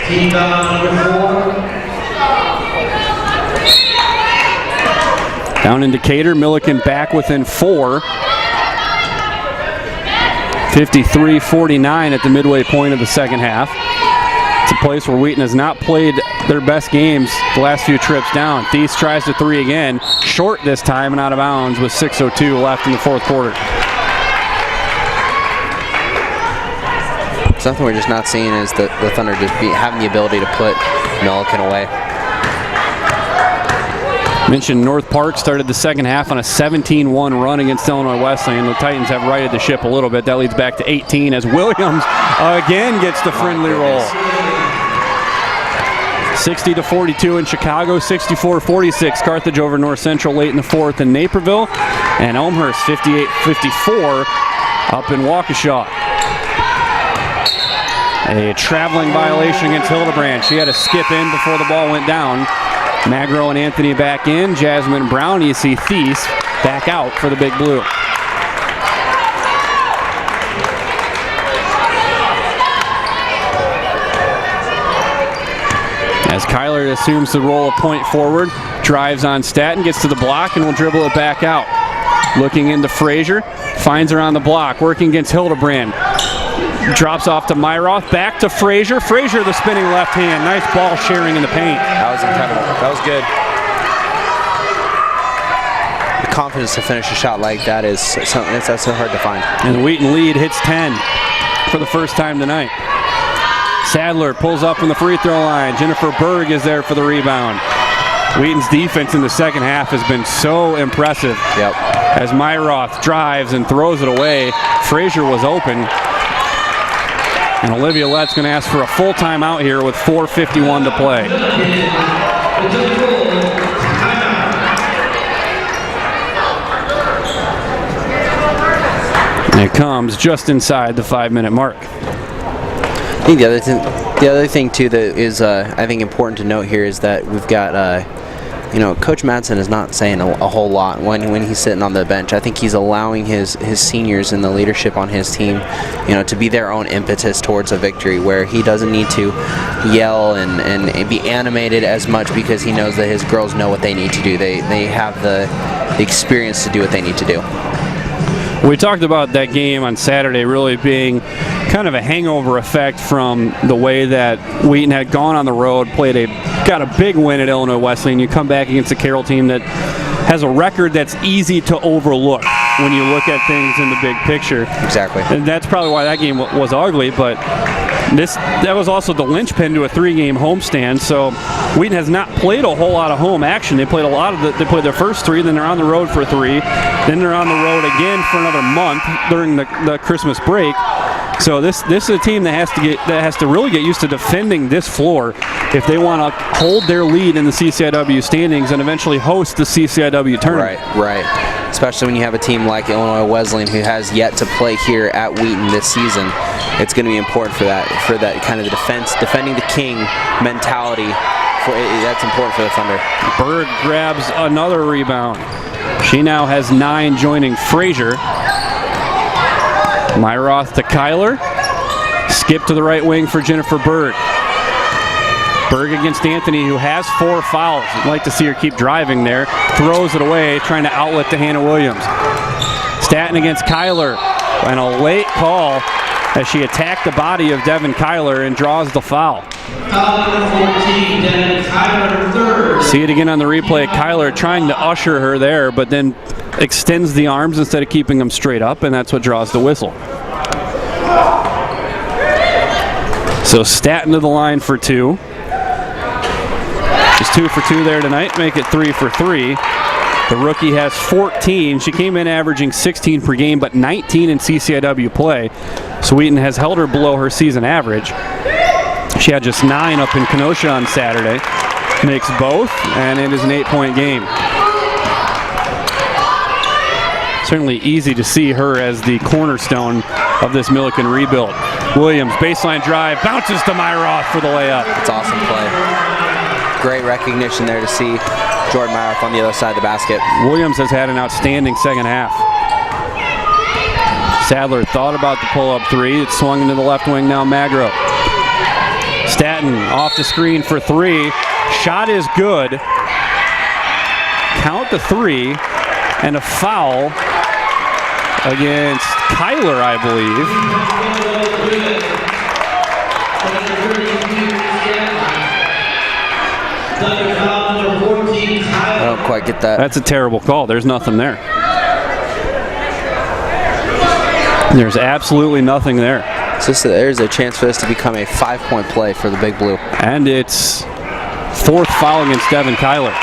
Team foul number 4. Down in Decatur, Millikin back within 4. 53-49 at the midway point of the second half. It's a place where Wheaton has not played their best games the last few trips down. Thies tries the 3 again, short this time and out of bounds with 6:02 left in the fourth quarter. Something we're just not seeing is the Thunder just having the ability to put Millikin away. Mentioned North Park started the second half on a 17-1 run against Illinois Wesleyan. The Titans have righted the ship a little bit. That leads back to 18 as Williams again gets the friendly roll. 60-42 in Chicago, 64-46 Carthage over North Central late in the fourth in Naperville, and Elmhurst 58-54 up in Waukesha. A traveling violation against Hildebrand. She had to skip in before the ball went down. Magro and Anthony back in. Jasmine Brown, you see Thies back out for the Big Blue. As Kyler assumes the role of point forward, drives on Staton, gets to the block, and will dribble it back out. Looking into Frazier, finds her on the block, working against Hildebrand. Drops off to Myroth, back to Frazier. Frazier, the spinning left hand. Nice ball sharing in the paint. That was incredible. That was good. The confidence to finish a shot like that is something that's so hard to find. And the Wheaton lead hits 10 for the first time tonight. Sadler pulls up from the free throw line. Jennifer Berg is there for the rebound. Wheaton's defense in the second half has been so impressive. Yep. As Myroth drives and throws it away. Frazier was open. And Olivia Lett's going to ask for a full timeout here with 4:51 to play. And it comes just inside the 5-minute mark. I think the other thing too that is I think important to note here is that we've got Coach Madsen is not saying a whole lot when he's sitting on the bench. I think he's allowing his seniors and the leadership on his team, to be their own impetus towards a victory, where he doesn't need to yell and be animated as much because he knows that his girls know what they need to do. They have the experience to do what they need to do. We talked about that game on Saturday really being kind of a hangover effect from the way that Wheaton had gone on the road, got a big win at Illinois Wesleyan. You come back against a Carroll team that has a record that's easy to overlook when you look at things in the big picture. Exactly. And that's probably why that game was ugly, but that was also the linchpin to a 3-game homestand. So Wheaton has not played a whole lot of home action. They played they played their first 3, then they're on the road for 3, then they're on the road again for another month during the Christmas break. So this is a team that has to really get used to defending this floor if they want to hold their lead in the CCIW standings and eventually host the CCIW tournament. Right. Especially when you have a team like Illinois Wesleyan who has yet to play here at Wheaton this season. It's going to be important for that kind of the defending the king mentality. That's important for the Thunder. Bird grabs another rebound. She now has 9, joining Frazier. Myroth to Kyler. Skip to the right wing for Jennifer Berg. Berg against Anthony, who has 4 fouls. I'd like to see her keep driving there. Throws it away, trying to outlet to Hannah Williams. Staton against Kyler. And a late call as she attacked the body of Devin Kyler and draws the foul. Foul number 14, Devin Kyler, 3rd. See it again on the replay. Kyler trying to usher her there, but then extends the arms instead of keeping them straight up, and that's what draws the whistle. So Staten to the line for 2. She's 2 for 2 there tonight, make it 3 for 3. The rookie has 14. She came in averaging 16 per game, but 19 in CCIW play. So Wheaton has held her below her season average. She had just 9 up in Kenosha on Saturday. Makes both, and it is an 8-point game. Certainly easy to see her as the cornerstone of this Millikin rebuild. Williams, baseline drive, bounces to Myroth for the layup. It's awesome play. Great recognition there to see Jordan Myroth on the other side of the basket. Williams has had an outstanding second half. Sadler thought about the pull-up 3. It's swung into the left wing now, Magro. Staten off the screen for 3. Shot is good. Count the 3. And a foul against Kyler, I believe. I don't quite get that. That's a terrible call. There's nothing there. There's absolutely nothing there. There's a chance for this to become a 5-point play for the Big Blue. And it's 4th foul against Devin Kyler.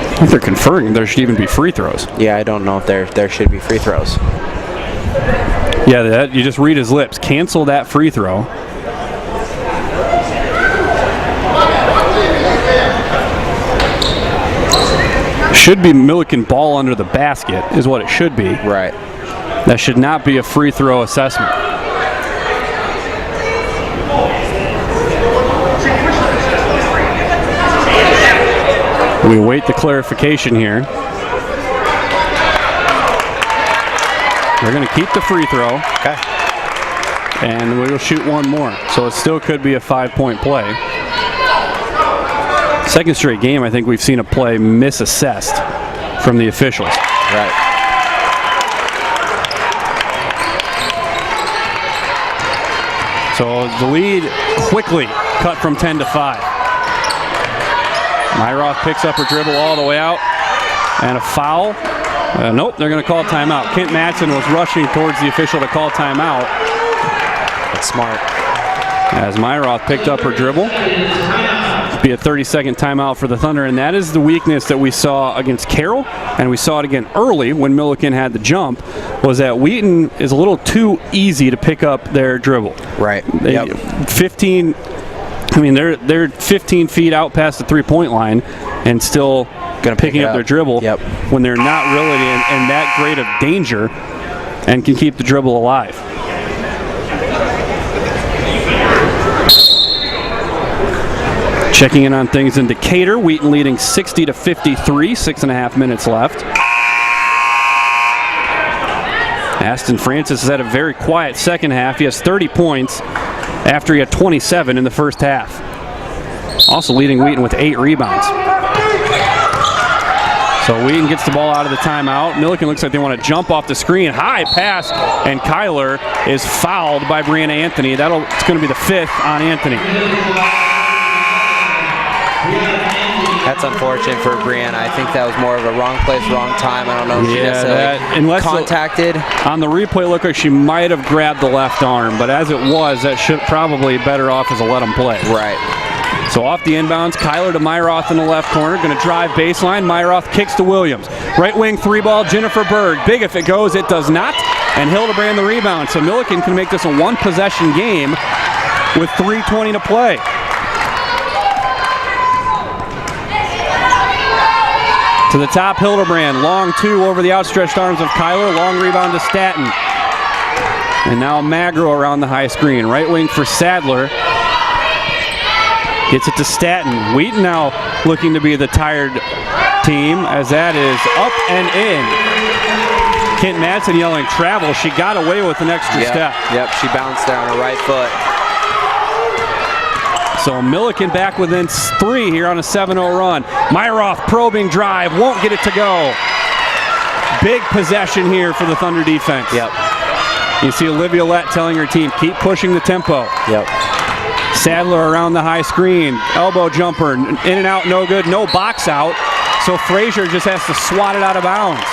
I think they're conferring there should even be free throws. Yeah, I don't know if there should be free throws. Yeah, you just read his lips. Cancel that free throw. Should be Millikin ball under the basket is what it should be. Right. That should not be a free throw assessment. We await the clarification here. They're going to keep the free throw. Okay. And we will shoot one more. So it still could be a 5-point play. Second straight game, I think we've seen a play misassessed from the officials. Right. So the lead quickly cut from 10 to 5. Myroth picks up her dribble all the way out. And a foul. Nope, they're going to call timeout. Kent Madsen was rushing towards the official to call timeout. That's smart. As Myroth picked up her dribble. Be a 30-second timeout for the Thunder, and that is the weakness that we saw against Carroll, and we saw it again early when Millikin had the jump, was that Wheaton is a little too easy to pick up their dribble. Right. They're 15 feet out past the three-point line and still picking up their dribble when they're not really in that great of danger and can keep the dribble alive. Checking in on things in Decatur, Wheaton leading 60-53, 6.5 minutes left. Aston Francis has had a very quiet second half. He has 30 points after he had 27 in the first half. Also leading Wheaton with 8 rebounds. So Wheaton gets the ball out of the timeout. Millikin looks like they want to jump off the screen. High pass, and Kyler is fouled by Brianna Anthony. It's going to be the 5th on Anthony. That's unfortunate for Brianna. I think that was more of a wrong place, wrong time. I don't know if she necessarily contacted. On the replay, looked like she might have grabbed the left arm, but as it was, that should probably better off as a let them play. Right. So off the inbounds, Kyler to Myroth in the left corner. Going to drive baseline. Myroth kicks to Williams. Right wing 3-ball, Jennifer Berg. Big if it goes, it does not. And Hildebrand the rebound. So Millikin can make this a one-possession game with 3:20 to play. To the top, Hildebrand. Long 2 over the outstretched arms of Kyler. Long rebound to Staten. And now Magro around the high screen. Right wing for Sadler. Gets it to Staten. Wheaton now looking to be the tired team as that is up and in. Kent Madsen yelling travel. She got away with an extra step. Yep, she bounced there on her right foot. So Millikin back within 3 here on a 7-0 run. Myroth probing drive, won't get it to go. Big possession here for the Thunder defense. Yep. You see Olivia Lett telling her team, keep pushing the tempo. Yep. Sadler around the high screen. Elbow jumper. In and out, no good. No box out. So Frazier just has to swat it out of bounds.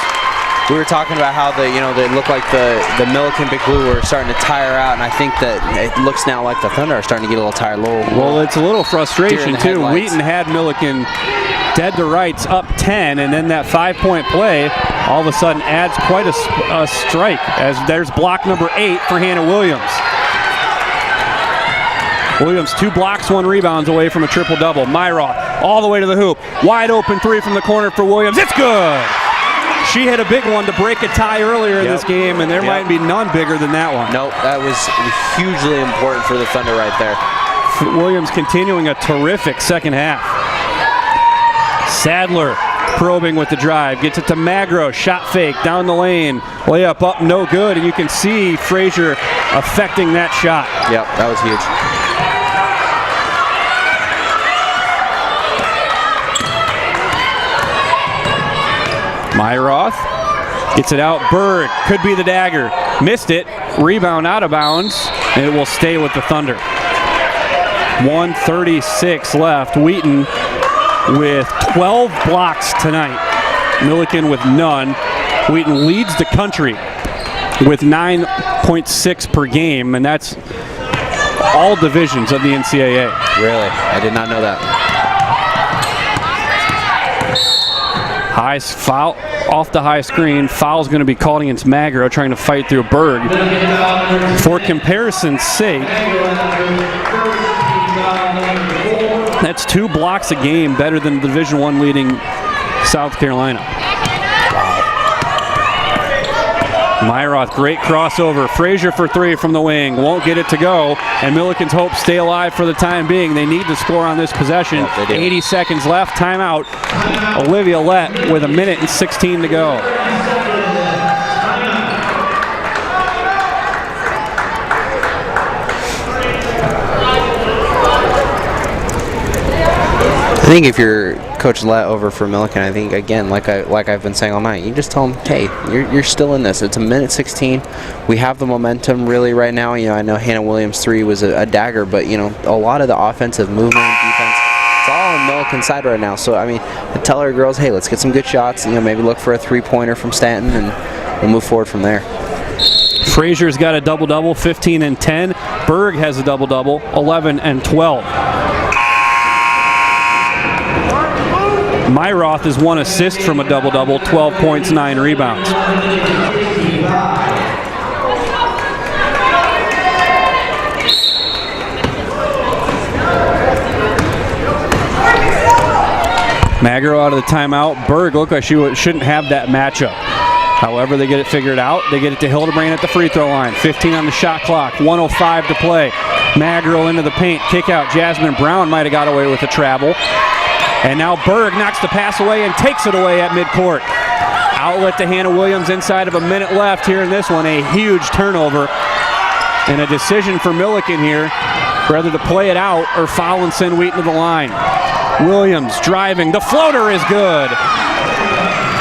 We were talking about how they look like the Millikin Big Blue were starting to tire out, and I think that it looks now like the Thunder are starting to get a little tired. Well, it's a little frustration too. Headlights. Wheaton had Millikin dead to rights, up 10, and then that 5-point play all of a sudden adds quite a strike, as there's block number 8 for Hannah Williams. Williams 2 blocks, 1 rebounds away from a triple-double. Myroth all the way to the hoop. Wide open 3 from the corner for Williams. It's good! She hit a big one to break a tie earlier in this game, and there might be none bigger than that one. Nope, that was hugely important for the Thunder right there. Williams continuing a terrific second half. Sadler probing with the drive, gets it to Magro, shot fake, down the lane, layup up, no good, and you can see Frazier affecting that shot. Yep, that was huge. Myroth gets it out. Berg could be the dagger. Missed it. Rebound out of bounds, and it will stay with the Thunder. 1:36 left. Wheaton with 12 blocks tonight. Millikin with none. Wheaton leads the country with 9.6 per game, and that's all divisions of the NCAA. Really? I did not know that. High foul off the high screen. Foul's going to be called against Magro, trying to fight through Berg. For comparison's sake, that's 2 blocks a game, better than Division I leading South Carolina. Myroth, great crossover. Frazier for 3 from the wing. Won't get it to go. And Millikin's hopes stay alive for the time being. They need to score on this possession. Yep, 80 seconds left. Timeout. Olivia Lett with 1:16 to go. I think if you're Coach Lett over for Millikin, I think, again, like I've been saying all night, you just tell them, hey, you're still in this. It's 1:16. We have the momentum really right now. I know Hannah Williams' 3 was a dagger, but a lot of the offensive movement, defense, it's all on Millikin's side right now. So I tell our girls, hey, let's get some good shots. Maybe look for a 3-pointer from Stanton, and we'll move forward from there. Frazier's got a double-double, 15 and 10. Berg has a double-double, 11 and 12. Myroth is 1 assist from a double-double, 12 points, 9 rebounds. Magro out of the timeout. Berg looked like she shouldn't have that matchup. However, they get it figured out. They get it to Hildebrand at the free throw line. 15 on the shot clock, 1:05 to play. Magro into the paint, kick out. Jasmine Brown might have got away with a travel. And now Berg knocks the pass away and takes it away at midcourt. Outlet to Hannah Williams inside of a minute left here in this one. A huge turnover. And a decision for Millikin here, whether to play it out or foul and send Wheaton to the line. Williams driving. The floater is good.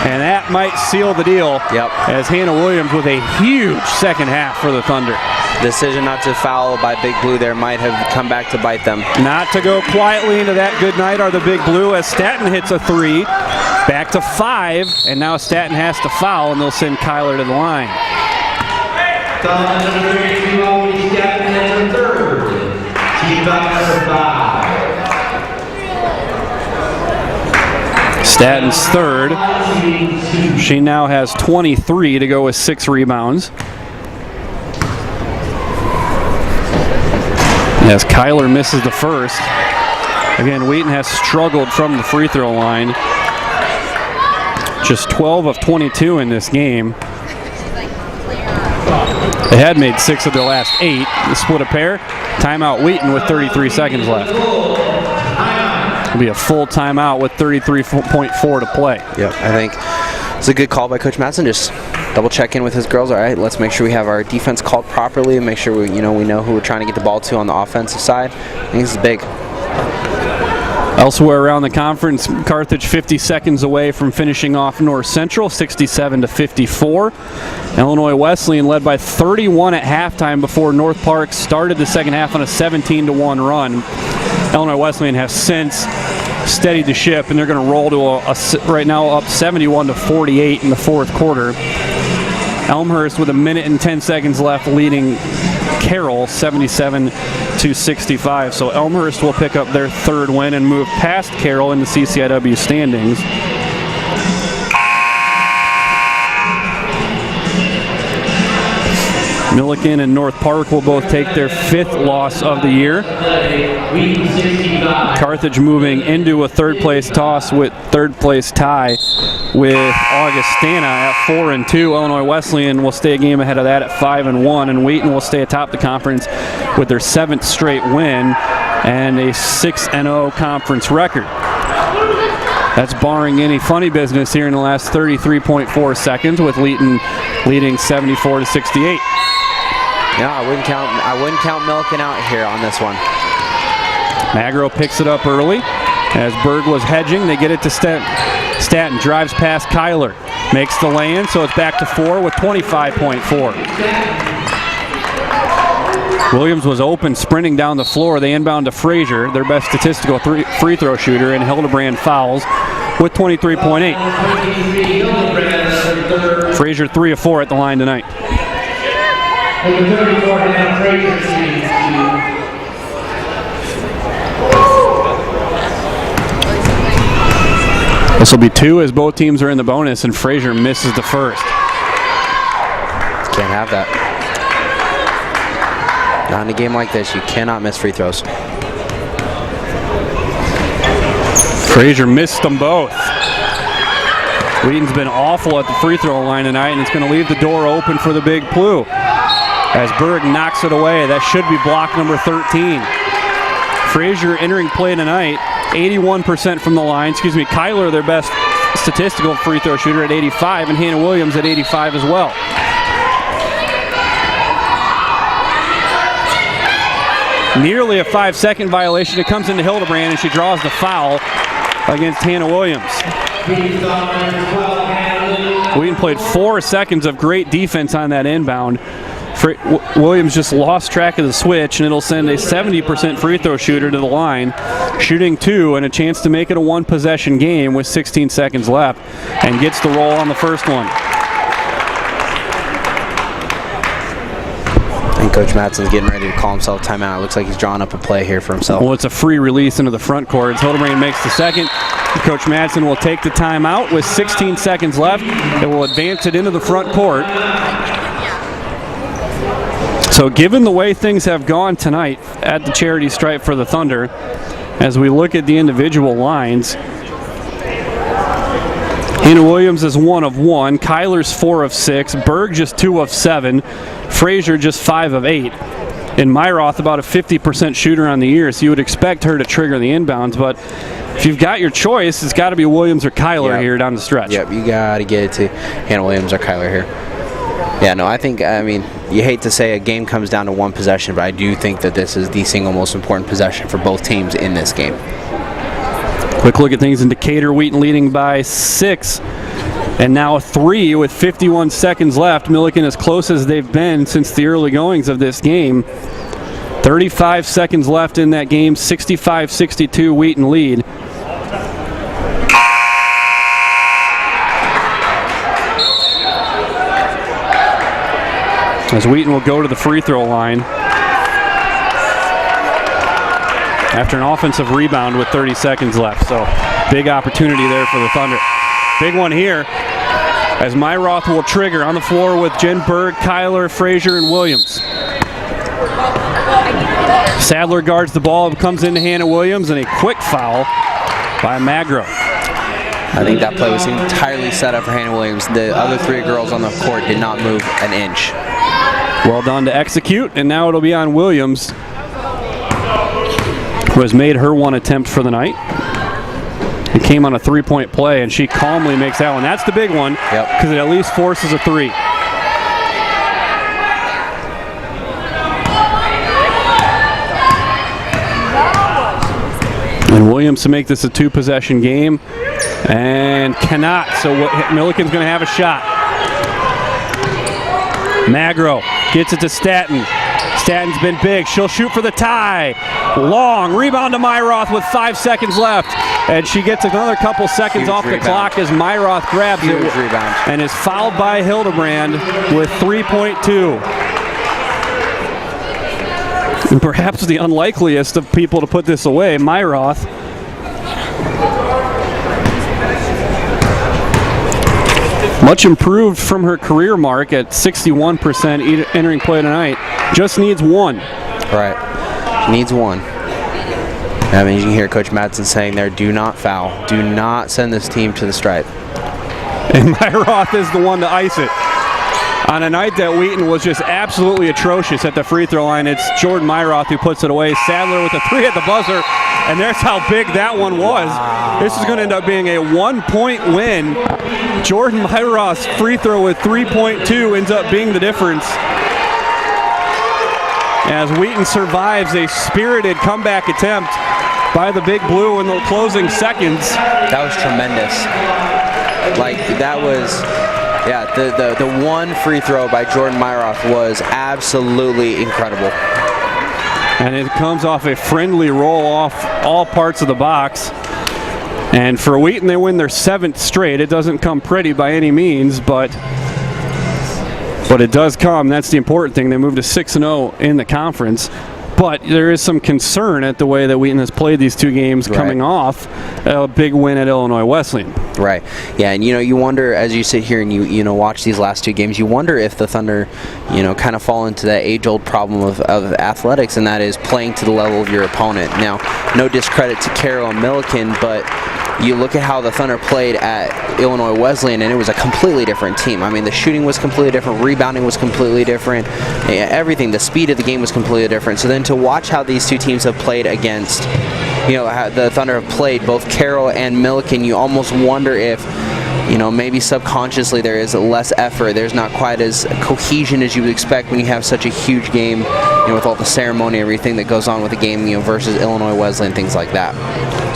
And that might seal the deal. Yep. As Hannah Williams with a huge second half for the Thunder. Decision not to foul by Big Blue there might have come back to bite them. Not to go quietly into that good night are the Big Blue as Stanton hits a 3. Back to 5, and now Stanton has to foul, and they'll send Kyler to the line. Stanton's third. She now has 23 to go with 6 rebounds. As Kyler misses the first. Again, Wheaton has struggled from the free throw line. Just 12 of 22 in this game. They had made 6 of their last 8. The split a pair. Timeout Wheaton with 33 seconds left. It'll be a full timeout with 33.4 to play. Yep, I think it's a good call by Coach Madsen. Just double check in with his girls. All right, let's make sure we have our defense called properly and make sure we know who we're trying to get the ball to on the offensive side. I think this is big. Elsewhere around the conference, Carthage 50 seconds away from finishing off North Central, 67-54. Illinois Wesleyan led by 31 at halftime before North Park started the second half on a 17-1 run. Illinois Wesleyan has since steadied the ship, and they're going to roll to right now up 71-48 in the fourth quarter. Elmhurst with 1 minute and 10 seconds left, leading Carroll 77-65. So Elmhurst will pick up their third win and move past Carroll in the CCIW standings. Millikin and North Park will both take their 5th loss of the year. Carthage moving into a third-place toss with third-place tie with Augustana at 4-2. Illinois Wesleyan will stay a game ahead of that at 5-1, and Wheaton will stay atop the conference with their 7th straight win and a 6-0 conference record. That's barring any funny business here in the last 33.4 seconds, with Wheaton leading 74-68. Yeah, I wouldn't count Millikin out here on this one. Magro picks it up early. As Berg was hedging, they get it to Stanton. Drives past Kyler. Makes the lay-in, so it's back to 4 with 25.4. Williams was open, sprinting down the floor. They inbound to Frazier, their best statistical free throw shooter, and Hildebrand fouls with 23.8. Frazier 3 of 4 at the line tonight. This will be 2 as both teams are in the bonus, and Frazier misses the first. Can't have that. Not in a game like this, you cannot miss free throws. Frazier missed them both. Wheaton's been awful at the free throw line tonight, and it's going to leave the door open for the Big Blue. As Berg knocks it away, that should be block number 13. Frazier entering play tonight, 81% from the line. Kyler, their best statistical free throw shooter, at 85, and Hannah Williams at 85 as well. Nearly a 5-second violation. It comes into Hildebrand, and she draws the foul against Hannah Williams. Wheaton played 4 seconds of great defense on that inbound. Williams just lost track of the switch, and it'll send a 70% free throw shooter to the line, shooting 2 and a chance to make it a 1-possession game with 16 seconds left, and gets the roll on the first one. And Coach Madsen's getting ready to call himself timeout. It looks like he's drawing up a play here for himself. Well, it's a free release into the front court. Hildebrand makes the second. Coach Madsen will take the timeout with 16 seconds left. It will advance it into the front court. So given the way things have gone tonight at the charity stripe for the Thunder, as we look at the individual lines, Hannah Williams is 1 of 1, Kyler's 4 of 6, Berg just 2 of 7, Frazier just 5 of 8. And Myroth about a 50% shooter on the year, so you would expect her to trigger the inbounds, but if you've got your choice, it's got to be Williams or Kyler here down the stretch. Yep, you got to get it to Hannah Williams or Kyler here. Yeah, no, I mean, you hate to say a game comes down to 1 possession, but I do think that this is the single most important possession for both teams in this game. Quick look at things in Decatur. Wheaton leading by 6, and now a 3 with 51 seconds left. Millikin as close as they've been since the early goings of this game. 35 seconds left in that game, 65-62 Wheaton lead. As Wheaton will go to the free throw line after an offensive rebound with 30 seconds left. So big opportunity there for the Thunder. Big one here as Myroth will trigger on the floor with Jen Berg, Kyler, Frazier, and Williams. Sadler guards the ball, comes into Hannah Williams, and a quick foul by Magro. I think that play was entirely set up for Hannah Williams. The other 3 girls on the court did not move an inch. Well done to execute, and now it'll be on Williams, who has made her 1 attempt for the night. It came on a 3-point play, and she calmly makes that one. That's the big one, because it at least forces a 3. And Williams to make this a 2-possession game, and cannot. So Millikin's going to have a shot. Magro gets it to Staten. Statton's been big. She'll shoot for the tie. Long rebound to Myroth with 5 seconds left. And she gets another couple seconds off the clock as Myroth grabs it and is fouled by Hildebrand with 3.2. And perhaps the unlikeliest of people to put this away, Myroth. Much improved from her career mark at 61% entering play tonight. Just needs one. Right. Needs one. I mean, you can hear Coach Madsen saying there, do not foul. Do not send this team to the stripe. And Myroth is the one to ice it. On a night that Wheaton was just absolutely atrocious at the free throw line, it's Jordan Myroth who puts it away. Sadler with a 3 at the buzzer, and there's how big that one was. Wow. This is going to end up being a 1-point win. Jordan Myroth's free throw with 3.2 ends up being the difference, as Wheaton survives a spirited comeback attempt by the Big Blue in the closing seconds. That was tremendous. Like, that was, yeah, the one free throw by Jordan Myroth was absolutely incredible. And it comes off a friendly roll off all parts of the box. And for Wheaton, they win their 7th straight. It doesn't come pretty by any means, but it does come. That's the important thing. They moved to 6-0 in the conference. But there is some concern at the way that Wheaton has played these 2 games coming off a big win at Illinois Wesleyan. Right. Yeah, and you wonder as you sit here and you watch these last 2 games, you wonder if the Thunder, kind of fall into that age-old problem of athletics, and that is playing to the level of your opponent. Now, no discredit to Carroll and Millikin, but you look at how the Thunder played at Illinois Wesleyan, and it was a completely different team. I mean, the shooting was completely different, rebounding was completely different, everything, the speed of the game was completely different. So then to watch how these 2 teams have played against, how the Thunder have played, both Carroll and Millikin, you almost wonder if, maybe subconsciously there is less effort. There's not quite as cohesion as you would expect when you have such a huge game, with all the ceremony, everything that goes on with the game, versus Illinois Wesleyan, things like that.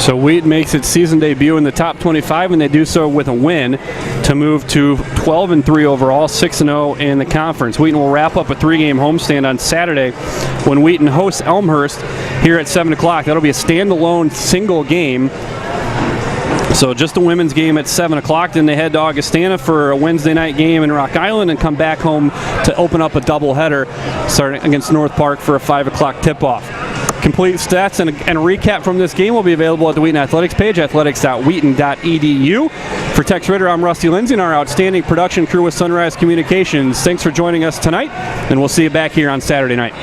So Wheaton makes its season debut in the top 25, and they do so with a win to move to 12-3 overall, 6-0 in the conference. Wheaton will wrap up a 3-game homestand on Saturday when Wheaton hosts Elmhurst here at 7 o'clock. That'll be a standalone single game. So just a women's game at 7 o'clock. Then they head to Augustana for a Wednesday night game in Rock Island and come back home to open up a doubleheader starting against North Park for a 5 o'clock tip-off. Complete stats and a recap from this game will be available at the Wheaton Athletics page, athletics.wheaton.edu. For Tex Ritter, I'm Rusty Lindsay, and our outstanding production crew with Sunrise Communications. Thanks for joining us tonight, and we'll see you back here on Saturday night.